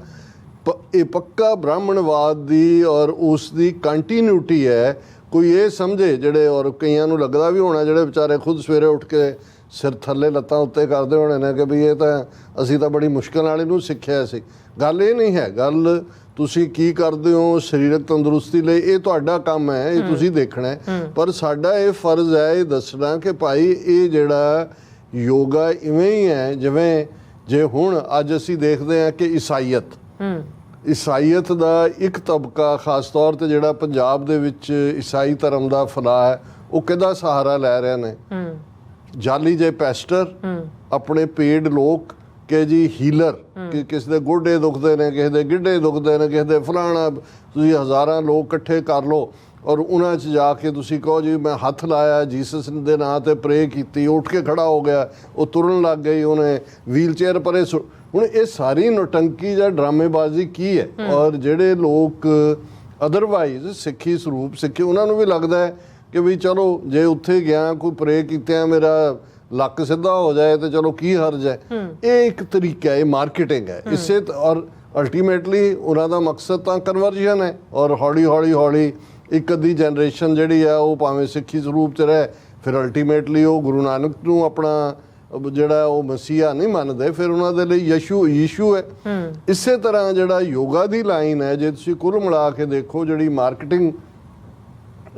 ਇਹ ਪੱਕਾ ਬ੍ਰਾਹਮਣਵਾਦ ਦੀ ਔਰ ਉਸ ਦੀ ਕੰਟੀਨਿਊਟੀ ਹੈ। ਕੋਈ ਇਹ ਸਮਝੇ ਜਿਹੜੇ, ਔਰ ਕਈਆਂ ਨੂੰ ਲੱਗਦਾ ਵੀ ਹੋਣਾ ਜਿਹੜੇ ਵਿਚਾਰੇ ਖੁਦ ਸਵੇਰੇ ਉੱਠ ਕੇ ਸਿਰ ਥੱਲੇ ਲੱਤਾਂ ਉੱਤੇ ਕਰਦੇ ਹੋਣੇ ਨੇ ਕਿ ਵੀ ਇਹ ਤਾਂ ਅਸੀਂ ਤਾਂ ਬੜੀ ਮੁਸ਼ਕਿਲ ਨਾਲ ਇਹਨੂੰ ਸਿੱਖਿਆ ਸੀ। ਗੱਲ ਇਹ ਨਹੀਂ ਹੈ, ਗੱਲ ਤੁਸੀਂ ਕੀ ਕਰਦੇ ਹੋ ਸਰੀਰਕ ਤੰਦਰੁਸਤੀ ਲਈ, ਇਹ ਤੁਹਾਡਾ ਕੰਮ ਹੈ, ਇਹ ਤੁਸੀਂ ਦੇਖਣਾ ਹੈ। ਪਰ ਸਾਡਾ ਇਹ ਫਰਜ਼ ਹੈ ਇਹ ਦੱਸਣਾ ਕਿ ਭਾਈ ਇਹ ਜਿਹੜਾ ਯੋਗਾ ਇਵੇਂ ਹੀ ਹੈ ਜਿਵੇਂ ਜੇ ਹੁਣ ਅੱਜ ਅਸੀਂ ਦੇਖਦੇ ਹਾਂ ਕਿ ਈਸਾਈਅਤ ਦਾ ਇੱਕ ਤਬਕਾ ਖਾਸ ਤੌਰ ਤੇ ਜਿਹੜਾ ਪੰਜਾਬ ਦੇ ਵਿੱਚ ਈਸਾਈ ਧਰਮ ਦਾ ਫੈਲਾਅ ਹੈ, ਉਹ ਕਿਹਦਾ ਸਹਾਰਾ ਲੈ ਰਹੇ ਨੇ? ਜਾਲੀ ਜੇ ਪੈਸਟਰ, ਆਪਣੇ ਪੇਡ ਲੋਕ ਕਿ ਜੀ ਹੀਲਰ, ਕਿ ਕਿਸੇ ਦੇ ਗੋਡੇ ਦੁਖਦੇ ਨੇ, ਕਿਸੇ ਦੇ ਗਿੱਡੇ ਦੁਖਦੇ ਨੇ, ਕਿਸੇ ਦੇ ਫਲਾਣਾ, ਤੁਸੀਂ ਹਜ਼ਾਰਾਂ ਲੋਕ ਇਕੱਠੇ ਕਰ ਲਓ ਔਰ ਉਹਨਾਂ 'ਚ ਜਾ ਕੇ ਤੁਸੀਂ ਕਹੋ ਜੀ ਮੈਂ ਹੱਥ ਲਾਇਆ ਜੀਸਸ ਦੇ ਨਾਂ 'ਤੇ ਪ੍ਰੇ ਕੀਤੀ, ਉੱਠ ਕੇ ਖੜਾ ਹੋ ਗਿਆ, ਉਹ ਤੁਰਨ ਲੱਗ ਗਈ, ਉਹਨੇ ਵੀਲ ਚੇਅਰ ਪਰੇ। ਹੁਣ ਇਹ ਸਾਰੀ ਨੌਟੰਕੀ ਜਾਂ ਡਰਾਮੇਬਾਜ਼ੀ ਕੀ ਹੈ? ਔਰ ਜਿਹੜੇ ਲੋਕ ਅਦਰਵਾਈਜ਼ ਸਿੱਖੀ ਸਰੂਪ ਸਿੱਖੇ, ਉਹਨਾਂ ਨੂੰ ਵੀ ਲੱਗਦਾ ਹੈ ਕਿ ਵੀ ਚਲੋ ਜੇ ਉੱਥੇ ਗਿਆ ਕੋਈ ਪ੍ਰੇ ਕੀਤਿਆਂ ਮੇਰਾ ਲੱਕ ਸਿੱਧਾ ਹੋ ਜਾਏ ਤੇ ਚਲੋ ਕੀ ਹਰਜ ਹੈ। ਇਹ ਇੱਕ ਤਰੀਕਾ ਹੈ, ਇਹ ਮਾਰਕੀਟਿੰਗ ਹੈ ਇਸੇ। ਔਰ ਅਲਟੀਮੇਟਲੀ ਉਹਨਾਂ ਦਾ ਮਕਸਦ ਤਾਂ ਕਨਵਰਜਨ ਹੈ, ਔਰ ਹੌਲੀ ਇੱਕ ਅੱਧੀ ਜਨਰੇਸ਼ਨ ਜਿਹੜੀ ਆ ਉਹ ਭਾਵੇਂ ਸਿੱਖੀ ਸਰੂਪ 'ਚ ਰਹੇ, ਫਿਰ ਅਲਟੀਮੇਟਲੀ ਉਹ ਗੁਰੂ ਨਾਨਕ ਨੂੰ ਆਪਣਾ ਜਿਹੜਾ ਉਹ ਮਸੀਹਾ ਨਹੀਂ ਮੰਨਦੇ, ਫਿਰ ਉਹਨਾਂ ਦੇ ਲਈ ਯੀਸ਼ੂ ਹੈ। ਇਸੇ ਤਰ੍ਹਾਂ ਜਿਹੜਾ ਯੋਗਾ ਦੀ ਲਾਈਨ ਹੈ, ਜੇ ਤੁਸੀਂ ਕੁੱਲ ਮਿਲਾ ਕੇ ਦੇਖੋ ਜਿਹੜੀ ਮਾਰਕੀਟਿੰਗ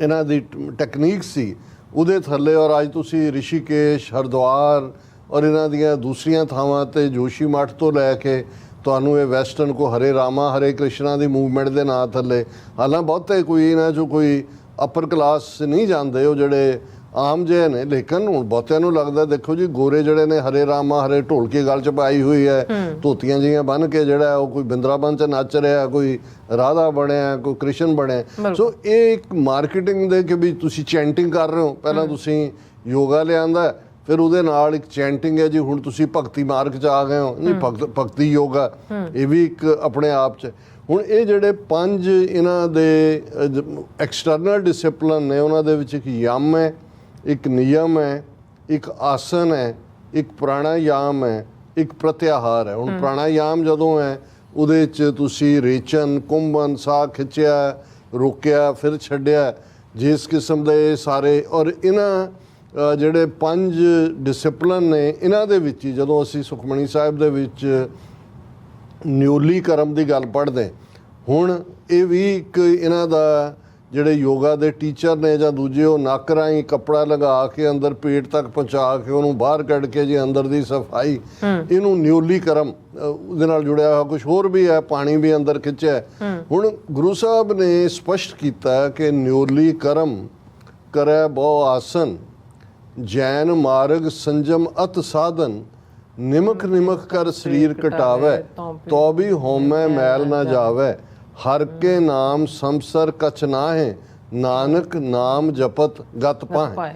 ਇਹਨਾਂ ਦੀ ਟੈਕਨੀਕ ਸੀ ਉਹਦੇ ਥੱਲੇ, ਔਰ ਅੱਜ ਤੁਸੀਂ ਰਿਸ਼ੀਕੇਸ਼, ਹਰਿਦੁਆਰ ਔਰ ਇਹਨਾਂ ਦੀਆਂ ਦੂਸਰੀਆਂ ਥਾਵਾਂ 'ਤੇ ਜੋਸ਼ੀ ਮੱਠ ਤੋਂ ਲੈ ਕੇ ਤੁਹਾਨੂੰ ਇਹ ਵੈਸਟਰਨ ਕੋ ਹਰੇ ਰਾਮਾ ਹਰੇ ਕ੍ਰਿਸ਼ਨਾ ਦੀ ਮੂਵਮੈਂਟ ਦੇ ਨਾਂ ਥੱਲੇ, ਹਾਲਾਂ ਬਹੁਤੇ ਕੋਈ ਇਹਨਾਂ 'ਚੋਂ ਕੋਈ ਅਪਰ ਕਲਾਸ ਨਹੀਂ ਜਾਂਦੇ, ਉਹ ਜਿਹੜੇ ਆਮ ਜਿਹੇ ਨੇ, ਲੇਕਿਨ ਹੁਣ ਬਹੁਤਿਆਂ ਨੂੰ ਲੱਗਦਾ ਦੇਖੋ ਜੀ ਗੋਰੇ ਜਿਹੜੇ ਨੇ ਹਰੇ ਰਾਮਾ ਹਰੇ ਢੋਲਕੀ ਗਲ 'ਚ ਪਾਈ ਹੋਈ ਹੈ, ਧੋਤੀਆਂ ਜਿਹੀਆਂ ਬੰਨ੍ਹ ਕੇ ਜਿਹੜਾ ਉਹ ਕੋਈ ਬਿੰਦਰਾਬਨ 'ਚ ਨੱਚ ਰਿਹਾ, ਕੋਈ ਰਾਧਾ ਬਣਿਆ, ਕੋਈ ਕ੍ਰਿਸ਼ਨ ਬਣਿਆ। ਸੋ ਇਹ ਇੱਕ ਮਾਰਕੀਟਿੰਗ ਦੇ ਕਿ ਵੀ ਤੁਸੀਂ ਚੈਂਟਿੰਗ ਕਰ ਰਹੇ ਹੋ, ਪਹਿਲਾਂ ਤੁਸੀਂ ਯੋਗਾ ਲਿਆਂਦਾ, ਫਿਰ ਉਹਦੇ ਨਾਲ ਇੱਕ ਚੈਂਟਿੰਗ ਹੈ ਜੀ, ਹੁਣ ਤੁਸੀਂ ਭਗਤੀ ਮਾਰਗ 'ਚ ਆ ਗਏ ਹੋ, ਨਹੀਂ ਭਗਤੀ ਯੋਗਾ ਇਹ ਵੀ ਇੱਕ ਆਪਣੇ ਆਪ 'ਚ। ਹੁਣ ਇਹ ਜਿਹੜੇ 5 ਇਹਨਾਂ ਦੇ ਐਕਸਟਰਨਲ ਡਿਸਿਪਲਿਨ ਨੇ, ਉਹਨਾਂ ਦੇ ਵਿੱਚ ਇੱਕ ਯਮ ਹੈ, ਇੱਕ ਨਿਯਮ ਹੈ, ਇੱਕ ਆਸਨ ਹੈ, ਇੱਕ ਪ੍ਰਾਣਾਯਾਮ ਹੈ, ਇੱਕ ਪ੍ਰਤਿਆਹਾਰ ਹੈ। ਹੁਣ ਪ੍ਰਾਣਾਯਾਮ ਜਦੋਂ ਹੈ ਉਹਦੇ 'ਚ ਤੁਸੀਂ ਰੇਚਨ, ਕੁੰਭਨ, ਸਾਹ ਖਿੱਚਿਆ, ਰੋਕਿਆ, ਫਿਰ ਛੱਡਿਆ, ਜਿਸ ਕਿਸਮ ਦੇ ਸਾਰੇ, ਔਰ ਇਹਨਾਂ ਜਿਹੜੇ 5 ਡਿਸਿਪਲਿਨ ਨੇ, ਇਹਨਾਂ ਦੇ ਵਿੱਚ ਹੀ ਜਦੋਂ ਅਸੀਂ ਸੁਖਮਣੀ ਸਾਹਿਬ ਦੇ ਵਿੱਚ ਨਿਉਲੀ ਕਰਮ ਦੀ ਗੱਲ ਪੜ੍ਹਦੇ, ਹੁਣ ਇਹ ਵੀ ਇੱਕ ਇਹਨਾਂ ਦਾ ਜਿਹੜੇ ਯੋਗਾ ਦੇ ਟੀਚਰ ਨੇ ਜਾਂ ਦੂਜੇ, ਉਹ ਨੱਕ ਰਾਹੀਂ ਕੱਪੜਾ ਲਗਾ ਕੇ ਅੰਦਰ ਪੇਟ ਤੱਕ ਪਹੁੰਚਾ ਕੇ ਉਹਨੂੰ ਬਾਹਰ ਕੱਢ ਕੇ ਜੀ ਅੰਦਰ ਦੀ ਸਫਾਈ, ਇਹਨੂੰ ਨਿਉਲੀ ਕਰਮ ਉਹਦੇ ਨਾਲ ਜੁੜਿਆ ਹੋਇਆ ਕੁਝ ਹੋਰ ਵੀ ਹੈ, ਪਾਣੀ ਵੀ ਅੰਦਰ ਖਿੱਚਿਆ। ਹੁਣ ਗੁਰੂ ਸਾਹਿਬ ਨੇ ਸਪਸ਼ਟ ਕੀਤਾ ਕਿ ਨਿਉਲੀ ਕਰਮ ਕਰੈ ਬਹੁ ਆਸਨ, ਜੈਨ ਮਾਰਗ ਸੰਜਮ ਅਤ ਸਾਧਨ, ਨਿਮਕ ਕਰ ਸਰੀਰ ਘਟਾਵੇ, ਤੋ ਵੀ ਹੋਮੈ ਮੈਲ ਨਾ ਜਾਵੇ, ਹਰ ਕੇ ਨਾਮ ਸੰਸਰ ਕਛ ਨਾਹੇ, ਨਾਨਕ ਨਾਮ ਜਪਤ ਗਤ ਪਾਹੇ।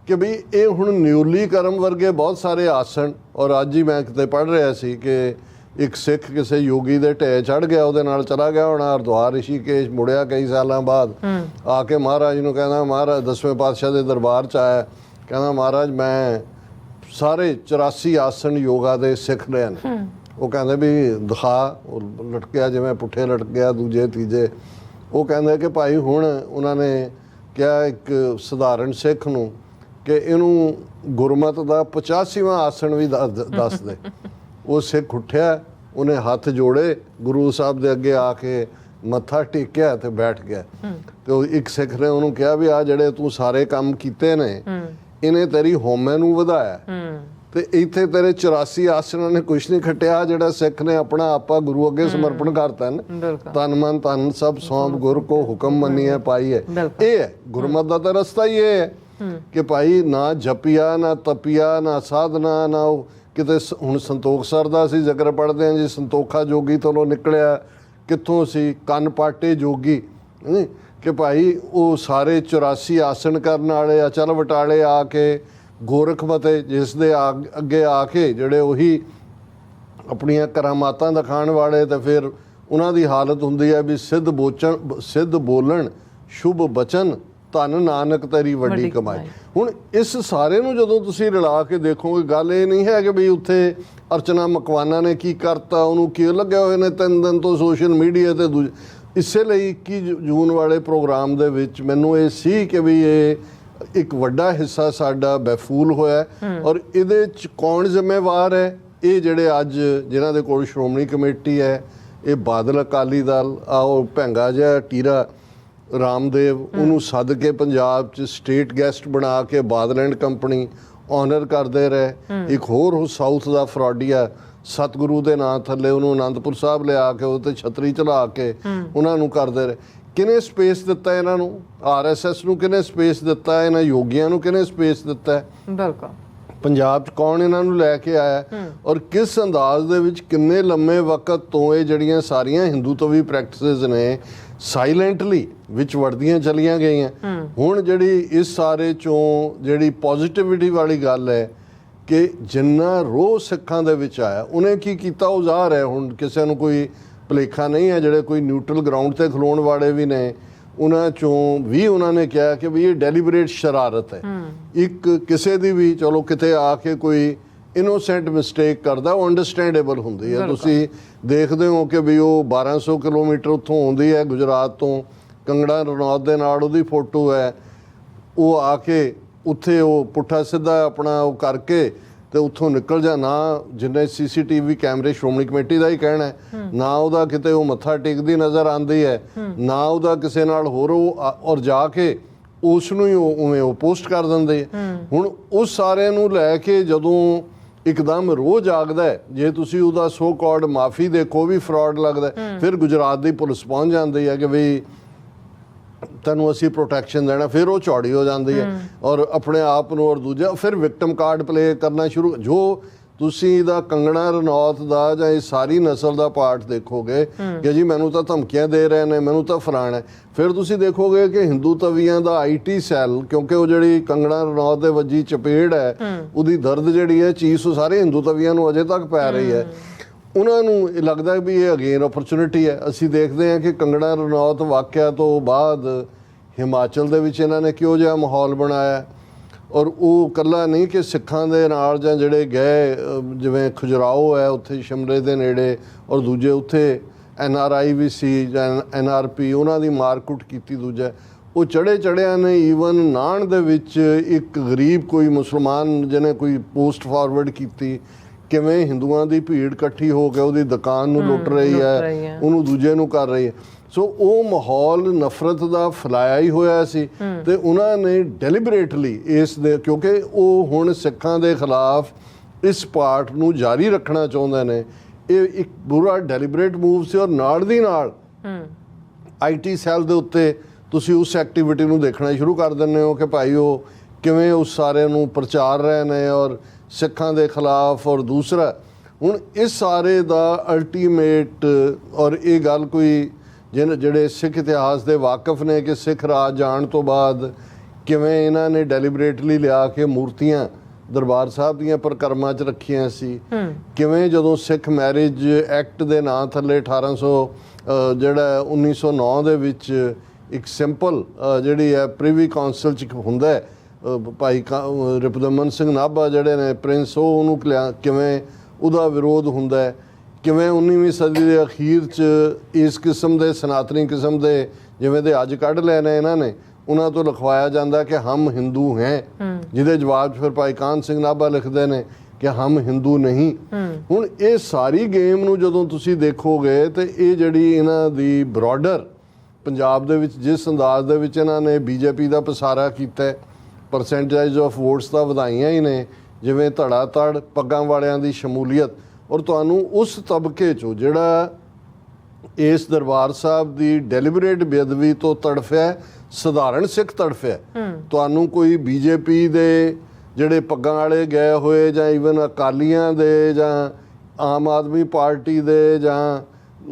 ਕਿ ਵੀ ਇਹ ਹੁਣ ਨਿਉਲੀ ਕਰਮ ਵਰਗੇ ਬਹੁਤ ਸਾਰੇ ਆਸਣ, ਔਰ ਅੱਜ ਹੀ ਮੈਂ ਕਿਤੇ ਪੜ੍ਹ ਰਿਹਾ ਸੀ ਕਿ ਇੱਕ ਸਿੱਖ ਕਿਸੇ ਯੋਗੀ ਦੇ ਢੇ ਚੜ੍ਹ ਗਿਆ, ਉਹਦੇ ਨਾਲ ਚਲਾ ਗਿਆ ਹੋਣਾ ਹਰਿਦੁਆਰ ਰਿਸ਼ੀਕੇਸ਼, ਮੁੜਿਆ ਕਈ ਸਾਲਾਂ ਬਾਅਦ ਆ ਕੇ ਮਹਾਰਾਜ ਨੂੰ ਕਹਿੰਦਾ, ਮਹਾਰਾਜ 10ਵੇਂ ਪਾਤਸ਼ਾਹ ਦੇ ਦਰਬਾਰ 'ਚ ਆਇਆ, ਕਹਿੰਦਾ ਮਹਾਰਾਜ ਮੈਂ ਸਾਰੇ 84 ਆਸਣ ਯੋਗਾ ਦੇ ਸਿੱਖ ਲਏ ਨੇ। ਉਹ ਕਹਿੰਦੇ ਵੀ ਦਿਖਾ, ਉਹ ਲਟਕਿਆ ਜਿਵੇਂ ਪੁੱਠੇ ਲਟਕ ਗਿਆ, ਦੂਜੇ ਤੀਜੇ। ਉਹ ਕਹਿੰਦੇ ਕਿ ਭਾਈ ਹੁਣ ਉਹਨਾਂ ਨੇ ਕਿਹਾ ਇੱਕ ਸਧਾਰਨ ਸਿੱਖ ਨੂੰ ਕਿ ਇਹਨੂੰ ਗੁਰਮਤ ਦਾ 85ਵਾਂ ਆਸਣ ਵੀ ਦੱਸ ਦੇ। ਉਹ ਸਿੱਖ ਉੱਠਿਆ, ਉਹਨੇ ਹੱਥ ਜੋੜੇ, ਗੁਰੂ ਸਾਹਿਬ ਦੇ ਅੱਗੇ ਆ ਕੇ ਮੱਥਾ ਟੇਕਿਆ ਤੇ ਬੈਠ ਗਿਆ। ਤੇ ਉਹ ਇੱਕ ਸਿੱਖ ਨੇ ਉਹਨੂੰ ਕਿਹਾ ਵੀ ਆ ਜਿਹੜੇ ਤੂੰ ਸਾਰੇ ਕੰਮ ਕੀਤੇ ਨੇ, ਇਹਨੇ ਤੇਰੀ ਹਉਮੈ ਨੂੰ ਵਧਾਇਆ, ਤੇ ਇੱਥੇ ਤੇਰੇ 84 ਆਸਣਾਂ ਨੇ ਕੁਛ ਨਹੀਂ ਖਟਿਆ। ਜਿਹੜਾ ਸਿੱਖ ਨੇ ਆਪਣਾ ਆਪਾ ਗੁਰੂ ਅੱਗੇ ਸਮਰਪਣ ਕਰਤਾ ਨਾ, ਤਨ ਮਨ ਧਨ ਸਭ ਸੌਂਪ ਗੁਰ ਕੋ ਹੁਕਮ ਮੰਨੀਏ ਪਾਈਏ। ਇਹ ਹੈ ਗੁਰਮਤ ਦਾ ਤਾਂ ਰਸਤਾ ਹੀ ਇਹ ਹੈ ਕਿ ਭਾਈ ਨਾ ਜਪਿਆ, ਨਾ ਤਪਿਆ, ਨਾ ਸਾਧਨਾ, ਨਾ ਕਿਤੇ। ਹੁਣ ਸੰਤੋਖ ਸਰ ਦਾ ਅਸੀਂ ਜ਼ਿਕਰ ਪੜ੍ਹਦੇ ਹਾਂ ਜੀ, ਸੰਤੋਖਾ ਜੋਗੀ ਤੋਂ ਨਿਕਲਿਆ, ਕਿੱਥੋਂ ਸੀ ਕੰਨ ਪਾਟੇ ਜੋਗੀ, ਕਿ ਭਾਈ ਉਹ ਸਾਰੇ 84 ਆਸਣ ਕਰਨ ਵਾਲੇ ਅਚਲ ਵਟਾਲੇ ਆ ਕੇ ਗੋਰਖ ਮਤੇ, ਜਿਸ ਦੇ ਅੱਗੇ ਆ ਕੇ ਜਿਹੜੇ ਉਹੀ ਆਪਣੀਆਂ ਕਰਾਮਾਤਾਂ ਦਿਖਾਉਣ ਵਾਲੇ, ਤੇ ਫਿਰ ਉਹਨਾਂ ਦੀ ਹਾਲਤ ਹੁੰਦੀ ਹੈ ਵੀ ਸਿੱਧ ਬੋਲਣ ਸ਼ੁਭ ਬਚਨ, ਧੰਨ ਨਾਨਕ ਤੇਰੀ ਵੱਡੀ ਕਮਾਈ। ਹੁਣ ਇਸ ਸਾਰੇ ਨੂੰ ਜਦੋਂ ਤੁਸੀਂ ਰਲਾ ਕੇ ਦੇਖੋਗੇ, ਗੱਲ ਇਹ ਨਹੀਂ ਹੈ ਕਿ ਵੀ ਉੱਥੇ ਅਰਚਨਾ ਮਕਵਾਨਾ ਨੇ ਕੀ ਕਰਤਾ, ਉਹਨੂੰ ਕੀ ਲੱਗਿਆ ਹੋਏ ਨੇ 3 ਦਿਨ ਤੋਂ ਸੋਸ਼ਲ ਮੀਡੀਆ ਤੇ। ਇਸੇ ਲਈ 21 ਜੂਨ ਵਾਲੇ ਪ੍ਰੋਗਰਾਮ ਦੇ ਵਿੱਚ ਮੈਨੂੰ ਇਹ ਸੀ ਕਿ ਵੀ ਇਹ ਇੱਕ ਵੱਡਾ ਹਿੱਸਾ ਸਾਡਾ ਬੇਫੂਲ ਹੋਇਆ, ਔਰ ਇਹਦੇ 'ਚ ਕੌਣ ਜ਼ਿੰਮੇਵਾਰ ਹੈ? ਇਹ ਜਿਹੜੇ ਅੱਜ ਜਿਨ੍ਹਾਂ ਦੇ ਕੋਲ ਸ਼੍ਰੋਮਣੀ ਕਮੇਟੀ ਹੈ, ਇਹ ਬਾਦਲ ਅਕਾਲੀ ਦਲ, ਉਹ ਭੈਂਗਾ ਜਿਹਾ ਟੀਰਾ ਰਾਮਦੇਵ, ਉਹਨੂੰ ਸੱਦ ਕੇ ਪੰਜਾਬ 'ਚ ਸਟੇਟ ਗੈਸਟ ਬਣਾ ਕੇ ਬਾਦਲ ਐਂਡ ਕੰਪਨੀ ਆਨਰ ਕਰਦੇ ਰਹੇ। ਇੱਕ ਹੋਰ ਸਾਊਥ ਦਾ ਫਰਾਡੀਆ ਸਤਿਗੁਰੂ ਦੇ ਨਾਂ ਥੱਲੇ ਉਹਨੂੰ ਅਨੰਦਪੁਰ ਸਾਹਿਬ ਲਿਆ ਕੇ ਉਹ 'ਤੇ ਛਤਰੀ ਚਲਾ ਕੇ ਉਹਨਾਂ ਨੂੰ ਕਰਦੇ ਰਹੇ। ਕਿਹਨੇ ਸਪੇਸ ਦਿੱਤਾ ਇਹਨਾਂ ਨੂੰ? RSS ਨੂੰ ਕਿਹਨੇ ਸਪੇਸ ਦਿੱਤਾ? ਇਹਨਾਂ ਯੋਗੀਆਂ ਨੂੰ ਕਿਹਨੇ ਸਪੇਸ ਦਿੱਤਾ? ਬਿਲਕੁਲ ਪੰਜਾਬ 'ਚ ਕੌਣ ਇਹਨਾਂ ਨੂੰ ਲੈ ਕੇ ਆਇਆ, ਔਰ ਕਿਸ ਅੰਦਾਜ਼ ਦੇ ਵਿੱਚ ਕਿੰਨੇ ਲੰਮੇ ਵਕਤ ਤੋਂ ਇਹ ਜਿਹੜੀਆਂ ਸਾਰੀਆਂ ਹਿੰਦੂਤਵੀ ਪ੍ਰੈਕਟਿਸਿਸ ਨੇ ਸਾਇਲੈਂਟਲੀ ਵਿੱਚ ਵੜਦੀਆਂ ਚਲੀਆਂ ਗਈਆਂ। ਹੁਣ ਜਿਹੜੀ ਇਸ ਸਾਰੇ 'ਚੋਂ ਜਿਹੜੀ ਪੋਜ਼ਿਟਿਵਿਟੀ ਵਾਲੀ ਗੱਲ ਹੈ ਕਿ ਜਿੰਨਾ ਰੋਹ ਸਿੱਖਾਂ ਦੇ ਵਿੱਚ ਆਇਆ, ਉਹਨੇ ਕੀ ਕੀਤਾ ਉਹ ਜ਼ਾਹਰ ਹੈ। ਹੁਣ ਕਿਸੇ ਨੂੰ ਕੋਈ ਭੁਲੇਖਾ ਨਹੀਂ ਹੈ, ਜਿਹੜੇ ਕੋਈ ਨਿਊਟਰਲ ਗਰਾਊਂਡ 'ਤੇ ਖਲੋਣ ਵਾਲੇ ਵੀ ਨੇ, ਉਹਨਾਂ 'ਚੋਂ ਵੀ ਉਹਨਾਂ ਨੇ ਕਿਹਾ ਕਿ ਵੀ ਇਹ ਡੈਲੀਬਰੇਟ ਸ਼ਰਾਰਤ ਹੈ। ਇੱਕ ਕਿਸੇ ਦੀ ਵੀ ਚਲੋ ਕਿਤੇ ਆ ਕੇ ਕੋਈ ਇਨੋਸੈਂਟ ਮਿਸਟੇਕ ਕਰਦਾ, ਉਹ ਅੰਡਰਸਟੈਂਡੇਬਲ ਹੁੰਦੀ ਹੈ। ਤੁਸੀਂ ਦੇਖਦੇ ਹੋ ਕਿ ਵੀ ਉਹ 1200 ਕਿਲੋਮੀਟਰ ਉੱਥੋਂ ਆਉਂਦੀ ਹੈ ਗੁਜਰਾਤ ਤੋਂ, ਕੰਗਣਾ ਰਣੌਤ ਦੇ ਨਾਲ ਉਹਦੀ ਫੋਟੋ ਹੈ, ਉਹ ਆ ਕੇ ਉੱਥੇ ਉਹ ਪੁੱਠਾ ਸਿੱਧਾ ਆਪਣਾ ਉਹ ਕਰਕੇ ਤੇ ਉੱਥੋਂ ਨਿਕਲ ਜਾ। ਨਾ ਜਿੰਨੇ CCTV ਕੈਮਰੇ ਸ਼੍ਰੋਮਣੀ ਕਮੇਟੀ ਦਾ ਹੀ ਕਹਿਣਾ ਹੈ, ਨਾ ਉਹਦਾ ਕਿਤੇ ਉਹ ਮੱਥਾ ਟੇਕਦੀ ਨਜ਼ਰ ਆਉਂਦੀ ਹੈ, ਨਾ ਉਹਦਾ ਕਿਸੇ ਨਾਲ ਹੋਰ ਉਹ ਔਰ ਜਾ ਕੇ ਉਸ ਨੂੰ ਹੀ ਉਵੇਂ ਉਹ ਪੋਸਟ ਕਰ ਦਿੰਦੇ। ਹੁਣ ਉਸ ਸਾਰਿਆਂ ਨੂੰ ਲੈ ਕੇ ਜਦੋਂ ਇੱਕਦਮ ਰੋਹ ਜਾਗਦਾ ਹੈ, ਜੇ ਤੁਸੀਂ ਉਹਦਾ ਸੋ ਕਾਲਡ ਮਾਫੀ ਦੇਖੋ ਵੀ ਫਰਾਡ ਲੱਗਦਾ, ਫਿਰ ਗੁਜਰਾਤ ਦੀ ਪੁਲਿਸ ਪਹੁੰਚ ਜਾਂਦੀ ਹੈ ਕਿ ਵੀ ਤੈਨੂੰ ਅਸੀਂ ਪ੍ਰੋਟੈਕਸ਼ਨ ਦੇਣਾ, ਫਿਰ ਉਹ ਚੌੜੀ ਹੋ ਜਾਂਦੀ ਹੈ ਔਰ ਆਪਣੇ ਆਪ ਨੂੰ, ਔਰ ਦੂਜਾ ਫਿਰ ਵਿਕਟਮ ਕਾਰਡ ਪਲੇ ਕਰਨਾ ਸ਼ੁਰੂ। ਜੋ ਤੁਸੀਂ ਇਹਦਾ ਕੰਗਣਾ ਰਣੌਤ ਦਾ ਜਾਂ ਇਹ ਸਾਰੀ ਨਸਲ ਦਾ ਪਾਰਟ ਦੇਖੋਗੇ ਕਿ ਜੀ ਮੈਨੂੰ ਤਾਂ ਧਮਕੀਆਂ ਦੇ ਰਹੇ ਨੇ, ਮੈਨੂੰ ਤਾਂ ਫਲਾਣਾ ਹੈ, ਫਿਰ ਤੁਸੀਂ ਦੇਖੋਗੇ ਕਿ ਹਿੰਦੂ ਤਵੀਆਂ ਦਾ IT ਸੈੱਲ, ਕਿਉਂਕਿ ਉਹ ਜਿਹੜੀ ਕੰਗਣਾ ਰਣੌਤ ਦੇ ਵੱਜੀ ਚਪੇੜ ਹੈ, ਉਹਦੀ ਦਰਦ ਜਿਹੜੀ ਹੈ ਚੀਜ਼ ਉਹ ਸਾਰੇ ਹਿੰਦੂ ਤਵੀਆਂ ਨੂੰ ਅਜੇ ਤੱਕ ਪੈ ਰਹੀ ਹੈ। ਉਹਨਾਂ ਨੂੰ ਇਹ ਲੱਗਦਾ ਵੀ ਇਹ ਅਗੇਨ ਓਪਰਚੁਨਿਟੀ ਹੈ। ਅਸੀਂ ਦੇਖਦੇ ਹਾਂ ਕਿ ਕੰਗਣਾ ਰਣੌਤ ਵਾਕਿਆ ਤੋਂ ਬਾਅਦ ਹਿਮਾਚਲ ਦੇ ਵਿੱਚ ਇਹਨਾਂ ਨੇ ਕਿਹੋ ਜਿਹਾ ਮਾਹੌਲ ਬਣਾਇਆ, ਔਰ ਉਹ ਇਕੱਲਾ ਨਹੀਂ ਕਿ ਸਿੱਖਾਂ ਦੇ ਨਾਲ ਜਾਂ ਜਿਹੜੇ ਗਏ ਜਿਵੇਂ ਖੁਜਰਾਓ ਹੈ ਉੱਥੇ ਸ਼ਿਮਲੇ ਦੇ ਨੇੜੇ, ਔਰ ਦੂਜੇ ਉੱਥੇ NRI ਵੀ ਸੀ ਜਾਂ NRP, ਉਹਨਾਂ ਦੀ ਮਾਰਕੁੱਟ ਕੀਤੀ। ਦੂਜਾ ਉਹ ਚੜ੍ਹਿਆਂ ਨੇ ਈਵਨ ਨਾਨ ਦੇ ਵਿੱਚ ਇੱਕ ਗਰੀਬ ਕੋਈ ਮੁਸਲਮਾਨ ਜਿਹਨੇ ਕੋਈ ਪੋਸਟ ਫਾਰਵਰਡ ਕੀਤੀ, ਕਿਵੇਂ ਹਿੰਦੂਆਂ ਦੀ ਭੀੜ ਇਕੱਠੀ ਹੋ ਕੇ ਉਹਦੀ ਦੁਕਾਨ ਨੂੰ ਲੁੱਟ ਰਹੀ ਹੈ, ਉਹਨੂੰ ਦੂਜੇ ਨੂੰ ਕਰ ਰਹੀ ਹੈ। ਸੋ ਉਹ ਮਾਹੌਲ ਨਫ਼ਰਤ ਦਾ ਫੈਲਾਇਆ ਹੀ ਹੋਇਆ ਸੀ ਤੇ ਉਹਨਾਂ ਨੇ ਡੈਲੀਬਰੇਟਲੀ ਇਸ ਦੇ, ਕਿਉਂਕਿ ਉਹ ਹੁਣ ਸਿੱਖਾਂ ਦੇ ਖਿਲਾਫ ਇਸ ਪਾਰਟ ਨੂੰ ਜਾਰੀ ਰੱਖਣਾ ਚਾਹੁੰਦੇ ਨੇ, ਇਹ ਇੱਕ ਬੁਰਾ ਡੈਲੀਬਰੇਟ ਮੂਵ ਸੀ। ਔਰ ਨਾਲ ਦੀ ਨਾਲ IT ਸੈੱਲ ਦੇ ਉੱਤੇ ਤੁਸੀਂ ਉਸ ਐਕਟੀਵਿਟੀ ਨੂੰ ਦੇਖਣਾ ਸ਼ੁਰੂ ਕਰ ਦਿੰਦੇ ਹੋ ਕਿ ਭਾਈ ਉਹ ਕਿਵੇਂ ਉਸ ਸਾਰੇ ਨੂੰ ਪ੍ਰਚਾਰ ਰਹੇ ਨੇ ਔਰ ਸਿੱਖਾਂ ਦੇ ਖਿਲਾਫ। ਔਰ ਦੂਸਰਾ ਹੁਣ ਇਸ ਸਾਰੇ ਦਾ ਅਲਟੀਮੇਟ, ਔਰ ਇਹ ਗੱਲ ਕੋਈ ਜਿਹੜੇ ਸਿੱਖ ਇਤਿਹਾਸ ਦੇ ਵਾਕਿਫ ਨੇ ਕਿ ਸਿੱਖ ਰਾਜ ਜਾਣ ਤੋਂ ਬਾਅਦ ਕਿਵੇਂ ਇਹਨਾਂ ਨੇ ਡੈਲੀਬਰੇਟਲੀ ਲਿਆ ਕੇ ਮੂਰਤੀਆਂ ਦਰਬਾਰ ਸਾਹਿਬ ਦੀਆਂ ਪਰਿਕਰਮਾ 'ਚ ਰੱਖੀਆਂ ਸੀ, ਕਿਵੇਂ ਜਦੋਂ ਸਿੱਖ ਮੈਰਿਜ ਐਕਟ ਦੇ ਨਾਂ ਥੱਲੇ 1909 ਦੇ ਵਿੱਚ ਇੱਕ ਸਿੰਪਲ ਜਿਹੜੀ ਹੈ ਪ੍ਰਿਵੀ ਕਾਉਂਸਲ 'ਚ ਹੁੰਦਾ ਹੈ, ਭਾਈ ਰਿਪੁਦਮਨ ਸਿੰਘ ਨਾਭਾ ਜਿਹੜੇ ਨੇ ਪ੍ਰਿੰਸ, ਉਹ ਉਹਨੂੰ ਕਿਵੇਂ ਉਹਦਾ ਵਿਰੋਧ ਹੁੰਦਾ ਹੈ, ਕਿਵੇਂ 19ਵੀਂ ਸਦੀ ਦੇ ਅਖੀਰ 'ਚ ਇਸ ਕਿਸਮ ਦੇ ਸਨਾਤਨੀ ਕਿਸਮ ਦੇ ਜਿਵੇਂ ਦੇ ਅੱਜ ਕੱਢ ਲਏ ਨੇ ਇਹਨਾਂ ਨੇ, ਉਹਨਾਂ ਤੋਂ ਲਿਖਵਾਇਆ ਜਾਂਦਾ ਕਿ ਹਮ ਹਿੰਦੂ ਹੈ, ਜਿਹਦੇ ਜਵਾਬ 'ਚ ਫਿਰ ਭਾਈ ਕਾਹਨ ਸਿੰਘ ਨਾਭਾ ਲਿਖਦੇ ਨੇ ਕਿ ਹਮ ਹਿੰਦੂ ਨਹੀਂ। ਹੁਣ ਇਹ ਸਾਰੀ ਗੇਮ ਨੂੰ ਜਦੋਂ ਤੁਸੀਂ ਦੇਖੋਗੇ ਤੇ ਇਹ ਜਿਹੜੀ ਇਹਨਾਂ ਦੀ ਬਰਾਡਰ ਪੰਜਾਬ ਦੇ ਵਿੱਚ ਜਿਸ ਅੰਦਾਜ਼ ਦੇ ਵਿੱਚ ਇਹਨਾਂ ਨੇ BJP ਦਾ ਪਸਾਰਾ ਕੀਤਾ, ਪਰਸੈਂਟੇਜ ਆਫ ਵੋਟਸ ਤਾਂ ਵਧਾਈਆਂ ਹੀ ਨੇ, ਜਿਵੇਂ ਧੜਾ ਧੜ ਪੱਗਾਂ ਵਾਲਿਆਂ ਦੀ ਸ਼ਮੂਲੀਅਤ, ਔਰ ਤੁਹਾਨੂੰ ਉਸ ਤਬਕੇ 'ਚੋਂ ਜਿਹੜਾ ਇਸ ਦਰਬਾਰ ਸਾਹਿਬ ਦੀ ਡੈਲੀਬਰੇਟ ਬੇਅਦਬੀ ਤੋਂ ਤੜਫਿਆ, ਸਧਾਰਨ ਸਿੱਖ ਤੜਫਿਆ। ਤੁਹਾਨੂੰ ਕੋਈ BJP ਦੇ ਜਿਹੜੇ ਪੱਗਾਂ ਵਾਲੇ ਗਏ ਹੋਏ ਜਾਂ ਈਵਨ ਅਕਾਲੀਆਂ ਦੇ ਜਾਂ ਆਮ ਆਦਮੀ ਪਾਰਟੀ ਦੇ ਜਾਂ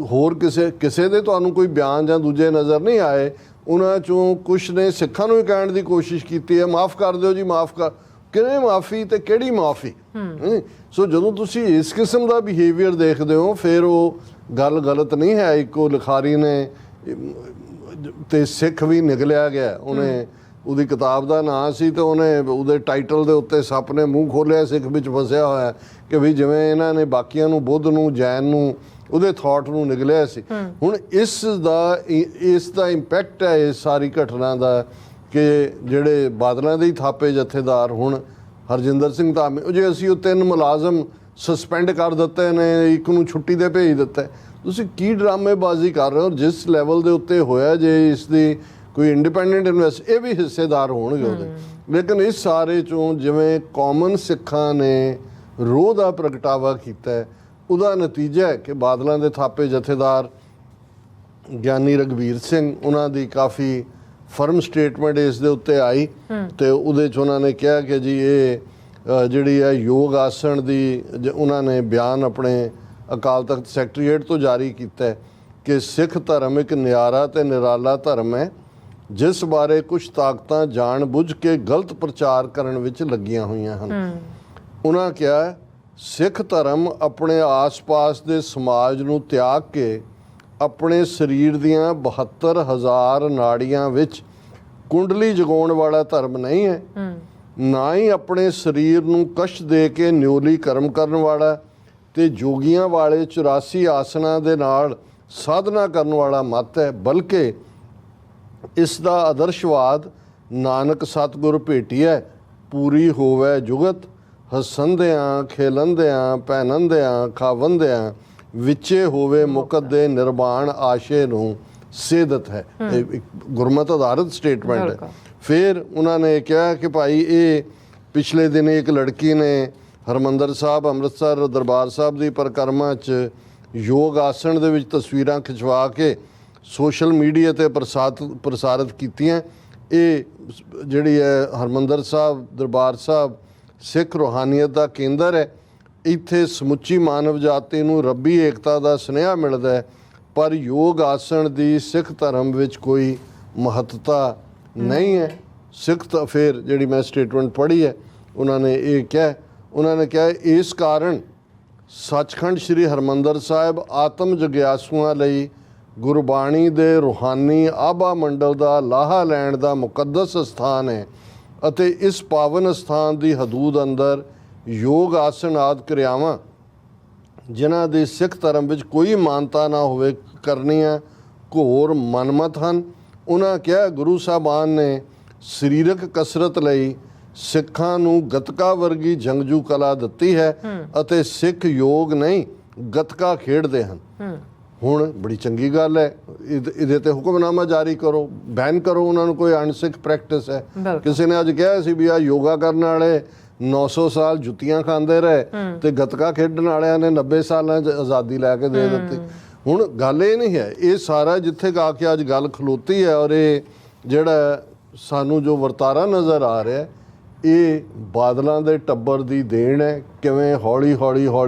ਹੋਰ ਕਿਸੇ ਦੇ ਤੁਹਾਨੂੰ ਕੋਈ ਬਿਆਨ ਜਾਂ ਦੂਜੇ ਨਜ਼ਰ ਨਹੀਂ ਆਏ। ਉਹਨਾਂ 'ਚੋਂ ਕੁਛ ਨੇ ਸਿੱਖਾਂ ਨੂੰ ਹੀ ਕਹਿਣ ਦੀ ਕੋਸ਼ਿਸ਼ ਕੀਤੀ ਹੈ, ਮਾफ़ ਕਰ ਦਿਓ ਜੀ, ਮਾफ़ ਕਰ, ਕਿਹਨੇ ਮਾਫੀ ਤੇ ਕਿਹੜੀ ਮਾਫੀ। ਸੋ ਜਦੋਂ ਤੁਸੀਂ ਇਸ ਕਿਸਮ ਦਾ ਬਿਹੇਵੀਅਰ ਦੇਖਦੇ ਹੋ ਫਿਰ ਉਹ ਗੱਲ ਗਲਤ ਨਹੀਂ ਹੈ। ਇੱਕੋ ਲਿਖਾਰੀ ਨੇ ਤੇ ਸਿੱਖ ਵੀ ਨਿਕਲਿਆ ਗਿਆ, ਉਹਨੇ ਉਹਦੀ ਕਿਤਾਬ ਦਾ ਨਾਂ ਸੀ ਤੇ ਉਹਨੇ ਉਹਦੇ ਟਾਈਟਲ ਦੇ ਉੱਤੇ ਸੱਪ ਨੇ ਮੂੰਹ ਖੋਲ੍ਹਿਆ, ਸਿੱਖ ਵਿੱਚ ਫਸਿਆ ਹੋਇਆ ਕਿ ਵੀ ਜਿਵੇਂ ਇਹਨਾਂ ਨੇ ਬਾਕੀਆਂ ਨੂੰ, ਬੁੱਧ ਨੂੰ, ਜੈਨ ਨੂੰ, ਉਹਦੇ ਥਾਟ ਨੂੰ ਨਿਕਲਿਆ ਸੀ। ਹੁਣ ਇਸ ਦਾ ਇੰਪੈਕਟ ਹੈ ਇਸ ਸਾਰੀ ਘਟਨਾ ਦਾ ਕਿ ਜਿਹੜੇ ਬਾਦਲਾਂ ਦੇ ਹੀ ਥਾਪੇ ਜਥੇਦਾਰ ਹੁਣ ਹਰਜਿੰਦਰ ਸਿੰਘ ਧਾਮੀ, ਜੇ ਅਸੀਂ ਉਹ 3 ਮੁਲਾਜ਼ਮ ਸਸਪੈਂਡ ਕਰ ਦਿੱਤੇ ਨੇ, ਇੱਕ ਨੂੰ ਛੁੱਟੀ 'ਤੇ ਭੇਜ ਦਿੱਤਾ, ਤੁਸੀਂ ਕੀ ਡਰਾਮੇਬਾਜ਼ੀ ਕਰ ਰਹੇ ਹੋ। ਜਿਸ ਲੈਵਲ ਦੇ ਉੱਤੇ ਹੋਇਆ, ਜੇ ਇਸ ਦੀ ਕੋਈ ਇੰਡੀਪੈਂਡੈਂਟ ਇਹ ਵੀ ਹਿੱਸੇਦਾਰ ਹੋਣਗੇ ਉਹਦੇ। ਲੇਕਿਨ ਇਸ ਸਾਰੇ 'ਚੋਂ ਜਿਵੇਂ ਕਾਮਨ ਸਿੱਖਾਂ ਨੇ ਰੋਹ ਦਾ ਪ੍ਰਗਟਾਵਾ ਕੀਤਾ, ਉਹਦਾ ਨਤੀਜਾ ਹੈ ਕਿ ਬਾਦਲਾਂ ਦੇ ਥਾਪੇ ਜਥੇਦਾਰ ਗਿਆਨੀ ਰਘਬੀਰ ਸਿੰਘ, ਉਹਨਾਂ ਦੀ ਕਾਫੀ ਫਰਮ ਸਟੇਟਮੈਂਟ ਇਸ ਦੇ ਉੱਤੇ ਆਈ ਤੇ ਉਹਦੇ 'ਚ ਉਹਨਾਂ ਨੇ ਕਿਹਾ ਕਿ ਜੀ ਇਹ ਜਿਹੜੀ ਹੈ ਯੋਗ ਆਸਣ ਦੀ, ਉਹਨਾਂ ਨੇ ਬਿਆਨ ਆਪਣੇ ਅਕਾਲ ਤਖਤ ਸੈਕਟਰੀਏਟ ਤੋਂ ਜਾਰੀ ਕੀਤਾ ਕਿ ਸਿੱਖ ਧਰਮ ਇੱਕ ਨਿਆਰਾ ਤੇ ਨਿਰਾਲਾ ਧਰਮ ਹੈ ਜਿਸ ਬਾਰੇ ਕੁਝ ਤਾਕਤਾਂ ਜਾਣ ਬੁੱਝ ਕੇ ਗਲਤ ਪ੍ਰਚਾਰ ਕਰਨ ਵਿੱਚ ਲੱਗੀਆਂ ਹੋਈਆਂ ਹਨ। ਉਹਨਾਂ ਕਿਹਾ ਸਿੱਖ ਧਰਮ ਆਪਣੇ ਆਸ-ਪਾਸ ਦੇ ਸਮਾਜ ਨੂੰ ਤਿਆਗ ਕੇ ਆਪਣੇ ਸਰੀਰ ਦੀਆਂ 72,000 ਨਾੜੀਆਂ ਵਿੱਚ ਕੁੰਡਲੀ ਜਗਾਉਣ ਵਾਲਾ ਧਰਮ ਨਹੀਂ ਹੈ। ਨਾ ਹੀ ਆਪਣੇ ਸਰੀਰ ਨੂੰ ਕਸ਼ਟ ਦੇ ਕੇ ਨਿਉਲੀ ਕਰਮ ਕਰਨ ਵਾਲਾ ਤੇ ਜੋਗੀਆਂ ਵਾਲੇ 84 ਆਸਨਾਂ ਦੇ ਨਾਲ ਸਾਧਨਾ ਕਰਨ ਵਾਲਾ ਮਤ ਹੈ, ਬਲਕਿ ਇਸ ਦਾ ਆਦਰਸ਼ਵਾਦ ਨਾਨਕ ਸਤਿਗੁਰ ਭੇਟੀਐ ਪੂਰੀ ਹੋਵੇ ਜੁਗਤ ਹਸੰਦਿਆਂ ਖੇਲੰਦਿਆਂ ਪਹਿਨੰਦਿਆਂ ਖਾਵੰਦਿਆਂ ਵਿੱਚੇ ਹੋਵੇ ਮੁਕਤ ਦੇ ਨਿਰਵਾਣ ਆਸ਼ੇ ਨੂੰ ਸੇਧਤ ਹੈ। ਇਹ ਇੱਕ ਗੁਰਮਤਿ ਆਧਾਰਿਤ ਸਟੇਟਮੈਂਟ ਹੈ। ਫਿਰ ਉਹਨਾਂ ਨੇ ਕਿਹਾ ਕਿ ਭਾਈ ਇਹ ਪਿਛਲੇ ਦਿਨ ਇੱਕ ਲੜਕੀ ਨੇ ਹਰਿਮੰਦਰ ਸਾਹਿਬ ਅੰਮ੍ਰਿਤਸਰ ਦਰਬਾਰ ਸਾਹਿਬ ਦੀ ਪਰਿਕਰਮਾ 'ਚ ਯੋਗ ਆਸਣ ਦੇ ਵਿੱਚ ਤਸਵੀਰਾਂ ਖਿਚਵਾ ਕੇ ਸੋਸ਼ਲ ਮੀਡੀਆ 'ਤੇ ਪ੍ਰਸਾਰਿਤ ਕੀਤੀਆਂ। ਇਹ ਜਿਹੜੀ ਹੈ ਹਰਿਮੰਦਰ ਸਾਹਿਬ ਦਰਬਾਰ ਸਾਹਿਬ ਸਿੱਖ ਰੂਹਾਨੀਅਤ ਦਾ ਕੇਂਦਰ ਹੈ। ਇੱਥੇ ਸਮੁੱਚੀ ਮਾਨਵ ਜਾਤੀ ਨੂੰ ਰੱਬੀ ਏਕਤਾ ਦਾ ਸੁਨੇਹਾ ਮਿਲਦਾ ਹੈ, ਪਰ ਯੋਗ ਆਸਣ ਦੀ ਸਿੱਖ ਧਰਮ ਵਿੱਚ ਕੋਈ ਮਹੱਤਤਾ ਨਹੀਂ ਹੈ। ਸਿੱਖ ਤਾਂ ਫਿਰ ਜਿਹੜੀ ਮੈਂ ਸਟੇਟਮੈਂਟ ਪੜ੍ਹੀ ਹੈ ਉਹਨਾਂ ਨੇ ਇਹ ਕਿਹਾ ਇਸ ਕਾਰਨ ਸੱਚਖੰਡ ਸ੍ਰੀ ਹਰਿਮੰਦਰ ਸਾਹਿਬ ਆਤਮ ਜਗਿਆਸੂਆਂ ਲਈ ਗੁਰਬਾਣੀ ਦੇ ਰੂਹਾਨੀ ਆਭਾ ਮੰਡਲ ਦਾ ਲਾਹਾ ਲੈਣ ਦਾ ਮੁਕੱਦਸ ਸਥਾਨ ਹੈ ਅਤੇ ਇਸ ਪਾਵਨ ਸਥਾਨ ਦੀ ਹਦੂਦ ਅੰਦਰ ਯੋਗ ਆਸਣ ਆਦਿ ਕਿਰਿਆਵਾਂ ਜਿਨ੍ਹਾਂ ਦੀ ਸਿੱਖ ਧਰਮ ਵਿੱਚ ਕੋਈ ਮਾਨਤਾ ਨਾ ਹੋਵੇ ਕਰਨੀਆਂ ਘੋਰ ਮਨਮਤ ਹਨ। ਉਹਨਾਂ ਕਿਹਾ ਗੁਰੂ ਸਾਹਿਬਾਨ ਨੇ ਸਰੀਰਕ ਕਸਰਤ ਲਈ ਸਿੱਖਾਂ ਨੂੰ ਗੱਤਕਾ ਵਰਗੀ ਜੰਗਜੂ ਕਲਾ ਦਿੱਤੀ ਹੈ ਅਤੇ ਸਿੱਖ ਯੋਗ ਨਹੀਂ ਗੱਤਕਾ ਖੇਡਦੇ ਹਨ। ਹੁਣ ਬੜੀ ਚੰਗੀ ਗੱਲ ਹੈ, ਇਹਦੇ ਤੇ ਹੁਕਮਨਾਮਾ ਜਾਰੀ ਕਰੋ, ਬੈਨ ਕਰੋ ਉਹਨਾਂ ਨੂੰ, ਕੋਈ ਅਣਸਿੱਖ ਪ੍ਰੈਕਟਿਸ ਹੈ। ਕਿਸੇ ਨੇ ਅੱਜ ਕਿਹਾ ਸੀ ਵੀ ਆ ਯੋਗਾ ਕਰਨ ਵਾਲੇ 900 ਸਾਲ ਜੁੱਤੀਆਂ ਖਾਂਦੇ ਰਹੇ ਤੇ ਗੱਤਕਾ ਖੇਡਣ ਵਾਲਿਆਂ ਨੇ 90 ਸਾਲਾਂ 'ਚ ਆਜ਼ਾਦੀ ਲੈ ਕੇ ਦੇ ਦਿੱਤੀ। ਹੁਣ ਗੱਲ ਇਹ ਨਹੀਂ ਹੈ, ਇਹ ਸਾਰਾ ਜਿੱਥੇ ਆ ਕੇ ਅੱਜ ਗੱਲ ਖਲੋਤੀ ਹੈ ਔਰ ਇਹ ਜਿਹੜਾ ਸਾਨੂੰ ਜੋ ਵਰਤਾਰਾ ਨਜ਼ਰ ਆ ਰਿਹਾ ਇਹ ਬਾਦਲਾਂ ਦੇ ਟੱਬਰ ਦੀ ਦੇਣ ਹੈ। ਕਿਵੇਂ ਹੌਲੀ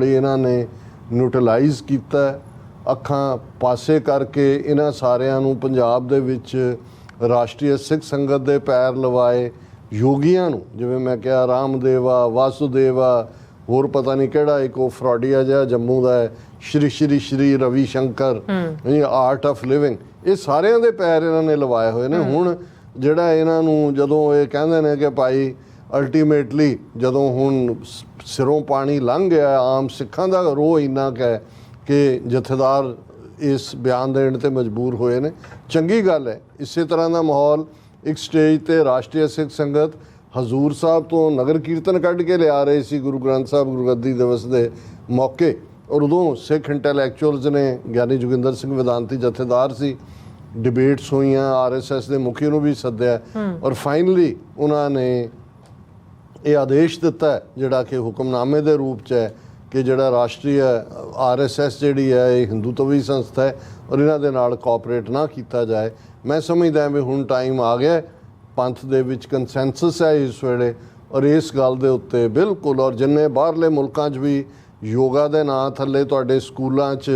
ਇਹਨਾਂ ਨੇ ਨਿਊਟਰਲਾਈਜ਼ ਕੀਤਾ, ਅੱਖਾਂ ਪਾਸੇ ਕਰਕੇ ਇਹਨਾਂ ਸਾਰਿਆਂ ਨੂੰ ਪੰਜਾਬ ਦੇ ਵਿੱਚ ਰਾਸ਼ਟਰੀ ਸਿੱਖ ਸੰਗਤ ਦੇ ਪੈਰ ਲਵਾਏ। ਯੋਗੀਆਂ ਨੂੰ ਜਿਵੇਂ ਮੈਂ ਕਿਹਾ ਰਾਮਦੇਵਾ ਵਾਸੁਦੇਵਾ ਹੋਰ ਪਤਾ ਨਹੀਂ ਕਿਹੜਾ ਇੱਕ ਉਹ ਫਰੋਡੀਆ ਜਿਹਾ ਜੰਮੂ ਦਾ ਹੈ Shri Ravi Shankar art of living, ਇਹ ਸਾਰਿਆਂ ਦੇ ਪੈਰ ਇਹਨਾਂ ਨੇ ਲਵਾਏ ਹੋਏ ਨੇ। ਹੁਣ ਜਿਹੜਾ ਇਹਨਾਂ ਨੂੰ ਜਦੋਂ ਇਹ ਕਹਿੰਦੇ ਨੇ ਕਿ ਭਾਈ ਅਲਟੀਮੇਟਲੀ ਜਦੋਂ ਹੁਣ ਸਿਰੋਂ ਪਾਣੀ ਲੰਘ ਗਿਆ ਆਮ ਸਿੱਖਾਂ ਦਾ ਰੋਹ ਇੰਨਾ ਕੁ ਹੈ ਕਿ ਜਥੇਦਾਰ ਇਸ ਬਿਆਨ ਦੇਣ ਤੇ ਮਜਬੂਰ ਹੋਏ ਨੇ। ਚੰਗੀ ਗੱਲ ਹੈ। ਇਸੇ ਤਰ੍ਹਾਂ ਦਾ ਮਾਹੌਲ ਇੱਕ ਸਟੇਜ ਤੇ ਰਾਸ਼ਟਰੀ ਸਿੱਖ ਸੰਗਤ ਹਜ਼ੂਰ ਸਾਹਿਬ ਤੋਂ ਨਗਰ ਕੀਰਤਨ ਕੱਢ ਕੇ ਲਿਆ ਰਹੇ ਸੀ ਗੁਰੂ ਗ੍ਰੰਥ ਸਾਹਿਬ ਗੁਰਗੱਦੀ ਦਿਵਸ ਦੇ ਮੌਕੇ, ਔਰ ਉਦੋਂ ਸਿੱਖ ਇੰਟੈਲੈਕਚੁਅਲਸ ਨੇ ਗਿਆਨੀ ਜੋਗਿੰਦਰ ਸਿੰਘ ਵਿਦਾਂਤੀ ਜਥੇਦਾਰ ਸੀ, ਡਿਬੇਟਸ ਹੋਈਆਂ, RSS ਦੇ ਮੁਖੀ ਨੂੰ ਵੀ ਸੱਦਿਆ ਔਰ ਫਾਈਨਲੀ ਉਹਨਾਂ ਨੇ ਇਹ ਆਦੇਸ਼ ਦਿੱਤਾ ਜਿਹੜਾ ਕਿ ਹੁਕਮਨਾਮੇ ਦੇ ਰੂਪ 'ਚ ਹੈ ਕਿ ਜਿਹੜਾ ਰਾਸ਼ਟਰੀ RSS ਜਿਹੜੀ ਹੈ ਇਹ ਹਿੰਦੂਤਵੀ ਸੰਸਥਾ ਹੈ ਔਰ ਇਹਨਾਂ ਦੇ ਨਾਲ ਕੋਆਪਰੇਟ ਨਾ ਕੀਤਾ ਜਾਏ। ਮੈਂ ਸਮਝਦਾ ਵੀ ਹੁਣ ਟਾਈਮ ਆ ਗਿਆ, ਪੰਥ ਦੇ ਵਿੱਚ ਕੰਸੈਂਸਸ ਹੈ ਇਸ ਵੇਲੇ ਔਰ ਇਸ ਗੱਲ ਦੇ ਉੱਤੇ ਬਿਲਕੁਲ, ਔਰ ਜਿੰਨੇ ਬਾਹਰਲੇ ਮੁਲਕਾਂ 'ਚ ਵੀ ਯੋਗਾ ਦੇ ਨਾਂ ਥੱਲੇ ਤੁਹਾਡੇ ਸਕੂਲਾਂ 'ਚ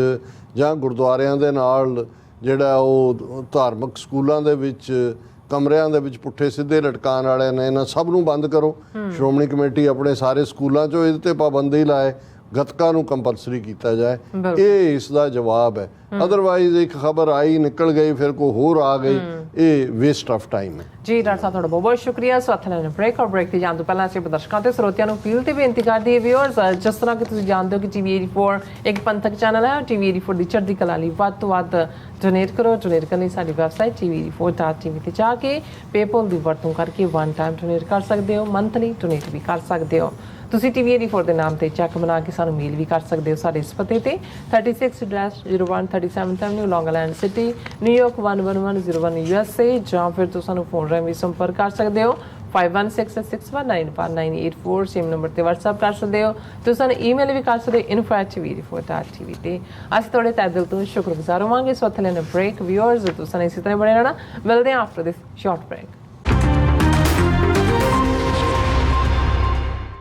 ਜਾਂ ਗੁਰਦੁਆਰਿਆਂ ਦੇ ਨਾਲ ਜਿਹੜਾ ਉਹ ਧਾਰਮਿਕ ਸਕੂਲਾਂ ਦੇ ਵਿੱਚ ਕਮਰਿਆਂ ਦੇ ਵਿੱਚ ਪੁੱਠੇ ਸਿੱਧੇ ਲਟਕਾਉਣ ਵਾਲੇ ਨੇ, ਇਹਨਾਂ ਸਭ ਨੂੰ ਬੰਦ ਕਰੋ। ਸ਼੍ਰੋਮਣੀ ਕਮੇਟੀ ਆਪਣੇ ਸਾਰੇ ਸਕੂਲਾਂ 'ਚੋਂ ਇਹਦੇ ਤੇ ਪਾਬੰਦੀ ਲਾਏ, ਗੱਤਕਾ ਨੂੰ ਕੰਪਲਸਰੀ ਕੀਤਾ ਜਾਏ। ਇਹ ਇਸ ਦਾ ਜਵਾਬ ਹੈ। ਅਦਰਵਾਈਜ਼ ਇੱਕ ਖਬਰ ਆਈ ਨਿਕਲ ਗਈ ਫਿਰ ਕੋਈ ਹੋਰ ਆ ਗਈ, ਇਹ ਵੇਸਟ ਆਫ ਟਾਈਮ ਹੈ। ਜੀ ਡਾਕਟਰ ਸਾਹਿਬ ਤੁਹਾਡਾ ਬਹੁਤ ਬਹੁਤ ਸ਼ੁਕਰੀਆ। ਸਵਾਥਨ ਬ੍ਰੇਕ ਤੇ ਜਾਣ ਤੋਂ ਪਹਿਲਾਂ ਅਸੀਂ ਦਰਸ਼ਕਾਂ ਤੇ ਸਰੋਤਿਆਂ ਨੂੰ ਅਪੀਲ ਤੇ ਬੇਨਤੀ ਕਰਦੇ ਹਾਂ ਵਿਊਅਰਸ, ਜਿਸ ਤਰ੍ਹਾਂ ਕਿ ਤੁਸੀਂ ਜਾਣਦੇ ਹੋ ਕਿ TV 84 ਇੱਕ ਪੰਥਕ ਚੈਨਲ ਹੈ। TV 84 ਦੀ ਚੜ੍ਹਦੀ ਕਲਾ ਲਈ ਵੱਧ ਤੋਂ ਵੱਧ ਡੋਨੇਟ ਕਰੋ। ਡੋਨੇਟ ਕਰਨ ਲਈ ਸਾਡੀ ਵੈਬਸਾਈਟ tv84.tv ਤੇ ਜਾ ਕੇ ਪੇਪਲ ਦੀ ਵਰਤੋਂ ਕਰਕੇ ਵਨ ਟਾਈਮ ਡੋਨੇਟ ਕਰ ਸਕਦੇ ਹੋ, ਮੰਥਲੀ ਡੋਨੇਟ ਵੀ ਕਰ ਸਕਦੇ ਹੋ। ਤੁਸੀਂ TV 84 ਦੇ ਨਾਮ ਤੇ ਚੈੱਕ ਬਣਾ ਕੇ ਸਾਨੂੰ ਮੇਲ ਵੀ ਕਰ ਸਕਦੇ ਹੋ ਸਾਡੇ ਇਸ ਪਤੇ ਤੇ 36-01 37th Avenue ਲੌਂਗ ਆਈਲੈਂਡ ਸਿਟੀ ਨਿਊਯਾਰਕ 11101 USA, ਜਾਂ ਫਿਰ ਤੁਸੀਂ ਸਾਨੂੰ ਫੋਨ ਰਾਹੀਂ ਵੀ ਸੰਪਰਕ ਕਰ ਸਕਦੇ ਹੋ 5166195984 ਸੇਮ ਨੰਬਰ ਤੇ WhatsApp ਕਰ ਸਕਦੇ ਹੋ। ਤੁਸੀਂ ਸਾਨੂੰ ਈਮੇਲ ਵੀ ਕਰ ਸਕਦੇ ਹੋ info@tv84.tv ਤੇ। ਅਸੀਂ ਤੁਹਾਡੇ ਤਹਿ ਦਿਲ ਤੋਂ ਸ਼ੁਕਰਗੁਜ਼ਾਰ ਹੋਵਾਂਗੇ। ਸੋ ਇੱਥੇ ਲੈਣਾ ਬ੍ਰੇਕ ਵਿਊਅਰਸ, ਤੁਸੀਂ ਇਸੇ ਤਰ੍ਹਾਂ ਬਣੇ ਰਹਿਣਾ। ਮਿਲਦੇ ਹਾਂ ਆਫਟਰ ਦਿਸ ਸ਼ਾਰਟ ਬ੍ਰੇਕ।